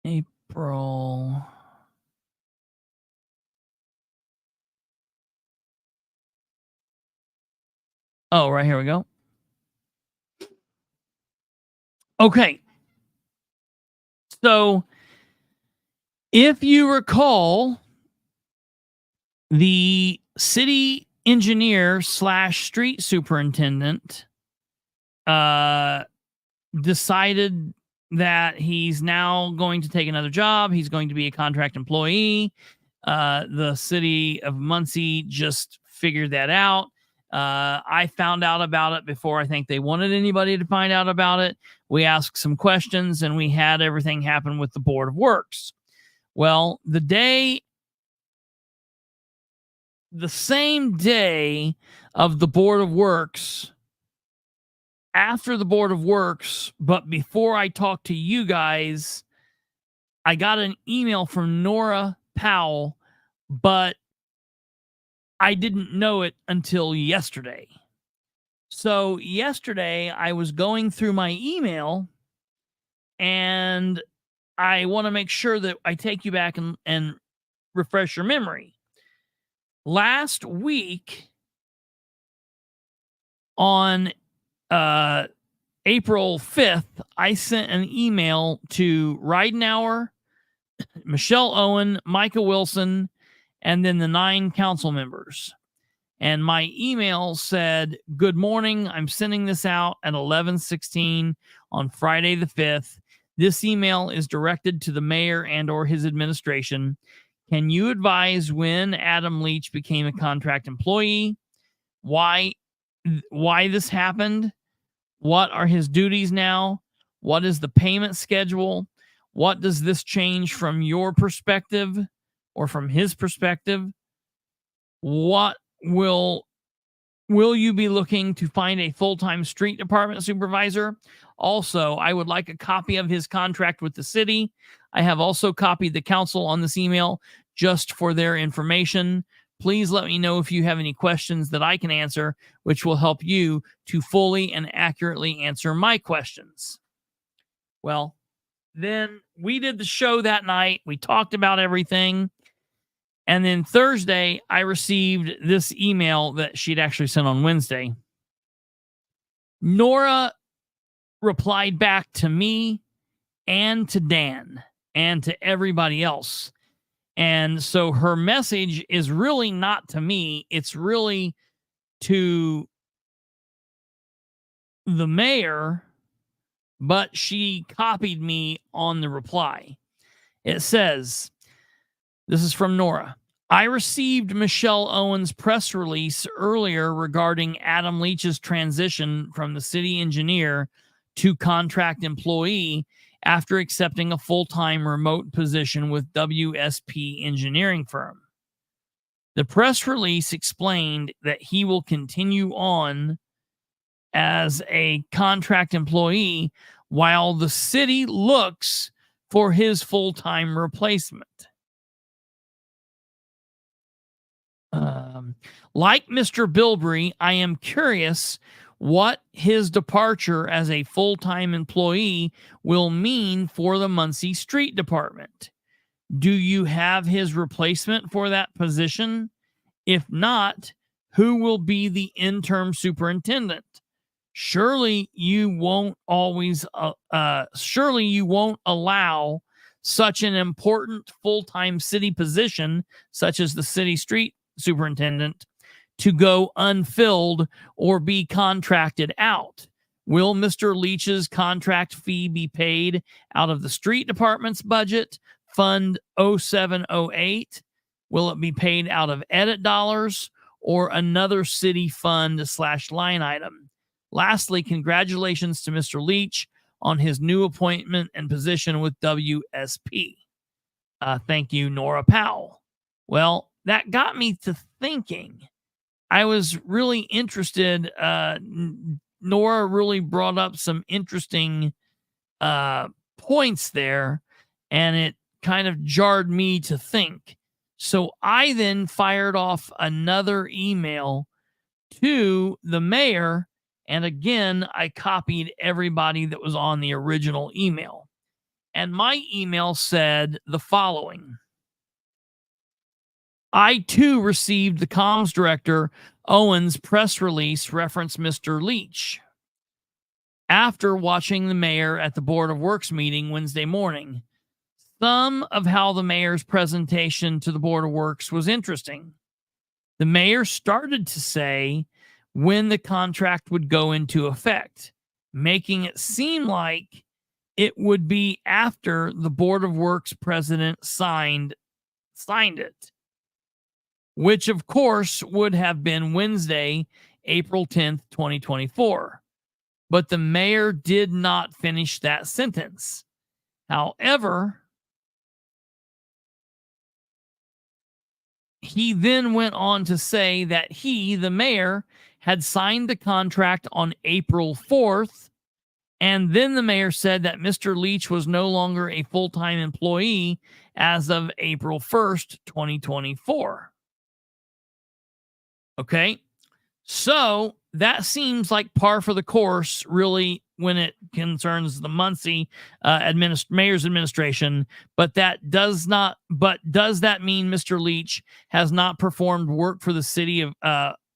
April. Oh, right here we go. Okay. So, if you recall, the city engineer / street superintendent decided that he's now going to take another job. He's going to be a contract employee. The city of Muncie just figured that out. I found out about it before I think they wanted anybody to find out about it. We asked some questions and we had everything happen with the Board of Works. Well, the same day of the Board of Works, after the Board of Works, but before I talked to you guys, I got an email from Nora Powell, but I didn't know it until yesterday. So yesterday I was going through my email, and I want to make sure that I take you back and refresh your memory. Last week on April 5th, I sent an email to Ridenauer, Michelle Owen, Micah Wilson, and then the 9 council members. And my email said, "Good morning. I'm sending this out at 11:16 on Friday the 5th. This email is directed to the mayor and or his administration. Can you advise when Adam Leach became a contract employee? Why this happened? What are his duties now? What is the payment schedule? What does this change from your perspective or from his perspective? What will you be looking to find a full-time street department supervisor? Also, I would like a copy of his contract with the city. I have also copied the council on this email just for their information. Please let me know if you have any questions that I can answer, which will help you to fully and accurately answer my questions." Well, then we did the show that night. We talked about everything. And then Thursday, I received this email that she'd actually sent on Wednesday. Nora replied back to me and to Dan and to everybody else. And so her message is really not to me. It's really to the mayor, but she copied me on the reply. It says, this is from Nora. "I received Michelle Owen's press release earlier regarding Adam Leach's transition from the city engineer to contract employee after accepting a full-time remote position with WSP engineering firm. The press release explained that he will continue on as a contract employee while the city looks for his full-time replacement. Like Mr. Bilbrey, I am curious what his departure as a full-time employee will mean for the Muncie Street Department. Do you have his replacement for that position? If not, who will be the interim superintendent? Surely you won't allow such an important full-time city position, such as the city street superintendent, to go unfilled or be contracted out. Will Mr. Leach's contract fee be paid out of the street department's budget, Fund 0708? Will it be paid out of edit dollars or another city fund / line item? Lastly, congratulations to Mr. Leach on his new appointment and position with WSP. Thank you, Nora Powell." Well, that got me to thinking. I was really interested. Nora really brought up some interesting points there, and it kind of jarred me to think. So I then fired off another email to the mayor, and again, I copied everybody that was on the original email. And my email said the following: "I too received the comms director Owen's press release reference Mr. Leach. After watching the mayor at the Board of Works meeting Wednesday morning, some of how the mayor's presentation to the Board of Works was interesting. The mayor started to say when the contract would go into effect, making it seem like it would be after the Board of Works president signed it, which of course would have been Wednesday, April 10th, 2024. But the mayor did not finish that sentence. However, he then went on to say that he, the mayor, had signed the contract on April 4th. And then the mayor said that Mr. Leach was no longer a full-time employee as of April 1st, 2024. Okay. So that seems like par for the course, really, when it concerns the Muncie mayor's administration. But does that mean Mr. Leach has not performed work for the city of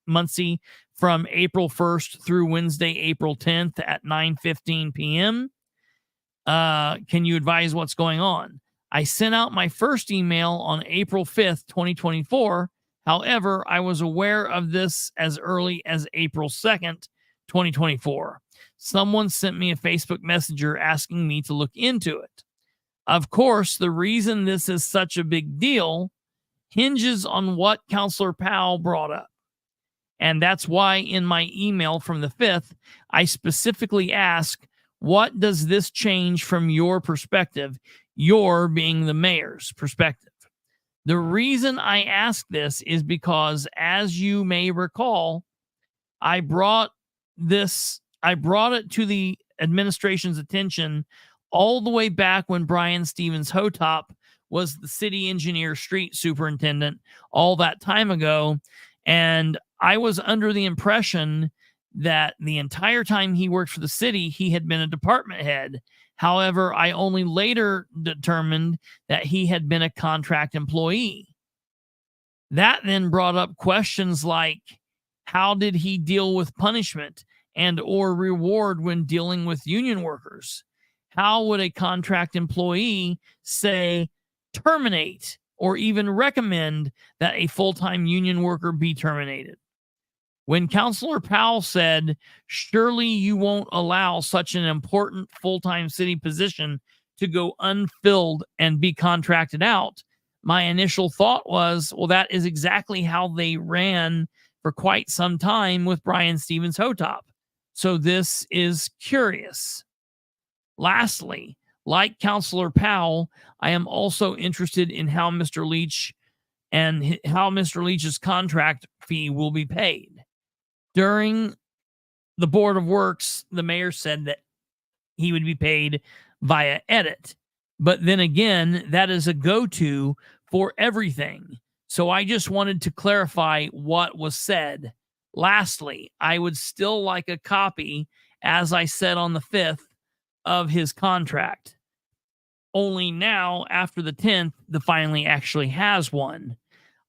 Muncie from April 1st through Wednesday, April 10th at 9:15 p.m.? Can you advise what's going on? I sent out my first email on April 5th, 2024. However, I was aware of this as early as April 2nd, 2024. Someone sent me a Facebook Messenger asking me to look into it. Of course, the reason this is such a big deal hinges on what Counselor Powell brought up. And that's why in my email from the 5th, I specifically ask, what does this change from your perspective? Your being the mayor's perspective. The reason I ask this is because, as you may recall, I brought it to the administration's attention all the way back when Brian Stevens Hotop was the city engineer, street superintendent, all that time ago. And I was under the impression that the entire time he worked for the city, he had been a department head. However, I only later determined that he had been a contract employee. That then brought up questions like, how did he deal with punishment and or reward when dealing with union workers? How would a contract employee say terminate or even recommend that a full-time union worker be terminated? When Counselor Powell said, surely you won't allow such an important full-time city position to go unfilled and be contracted out, my initial thought was, well, that is exactly how they ran for quite some time with Brian Stevens Hotop. So this is curious. Lastly, like Counselor Powell, I am also interested in how Mr. Leach and how Mr. Leach's contract fee will be paid. During the Board of Works, the mayor said that he would be paid via edit. But then again, that is a go-to for everything. So I just wanted to clarify what was said. Lastly, I would still like a copy, as I said on the 5th, of his contract. Only now, after the 10th, the finally actually has one.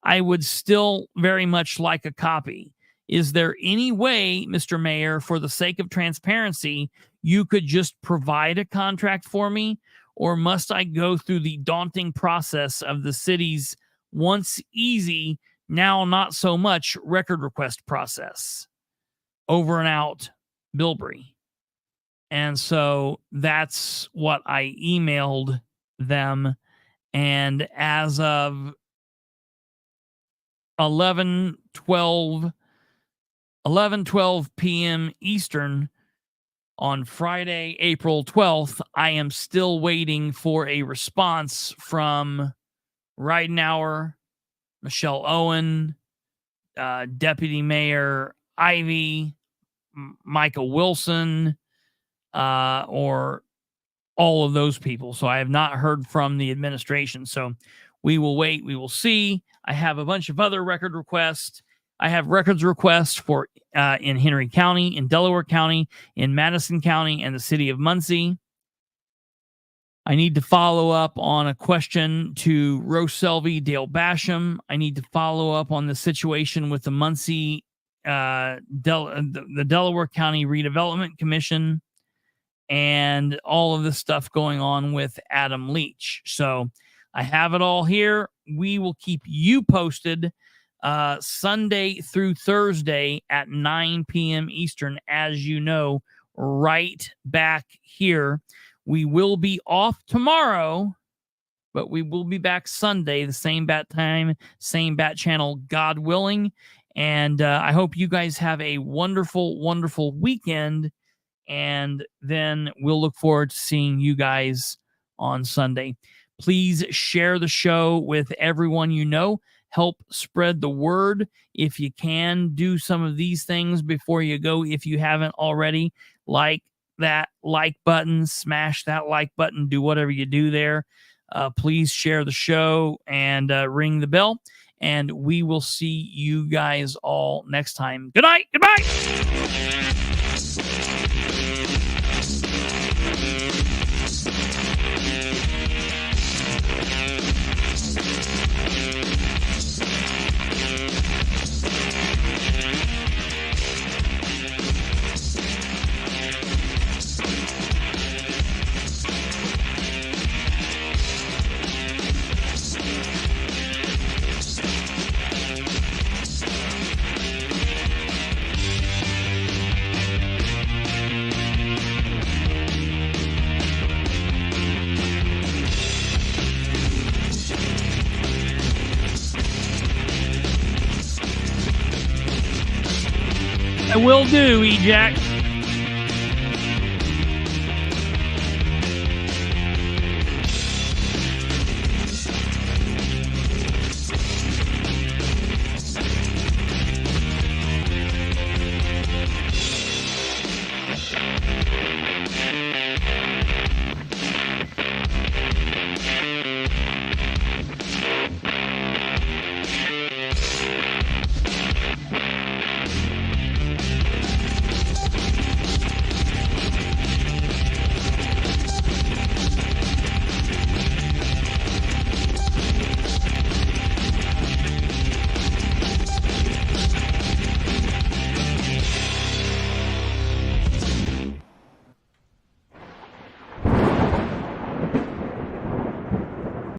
I would still very much like a copy. Is there any way, Mr. Mayor, for the sake of transparency, you could just provide a contract for me? Or must I go through the daunting process of the city's once easy, now not so much record request process? Over and out, Bilbrey. And so that's what I emailed them. And as of 11:12 p.m. Eastern on Friday, April 12th, I am still waiting for a response from Ridenauer, Michelle Owen, Deputy Mayor Ivy, Michael Wilson, or all of those people. So I have not heard from the administration. So we will wait. We will see. I have a bunch of other record requests. I have records requests for in Henry County, in Delaware County, in Madison County, and the city of Muncie. I need to follow up on a question to Rose Selvey, Dale Basham. I need to follow up on the situation with the Muncie, the Delaware County Redevelopment Commission, and all of this stuff going on with Adam Leach. So I have it all here. We will keep you posted Sunday through Thursday at 9 p.m. Eastern, as you know, right back here. We will be off tomorrow, but we will be back Sunday, the same bat time, same bat channel, God willing. And I hope you guys have a wonderful, wonderful weekend. And then we'll look forward to seeing you guys on Sunday. Please share the show with everyone you know. Help spread the word. If you can, do some of these things before you go. If you haven't already, like that like button, smash that like button, do whatever you do there. Please share the show and ring the bell. And we will see you guys all next time. Good night. Goodbye. I will do, E-Jack.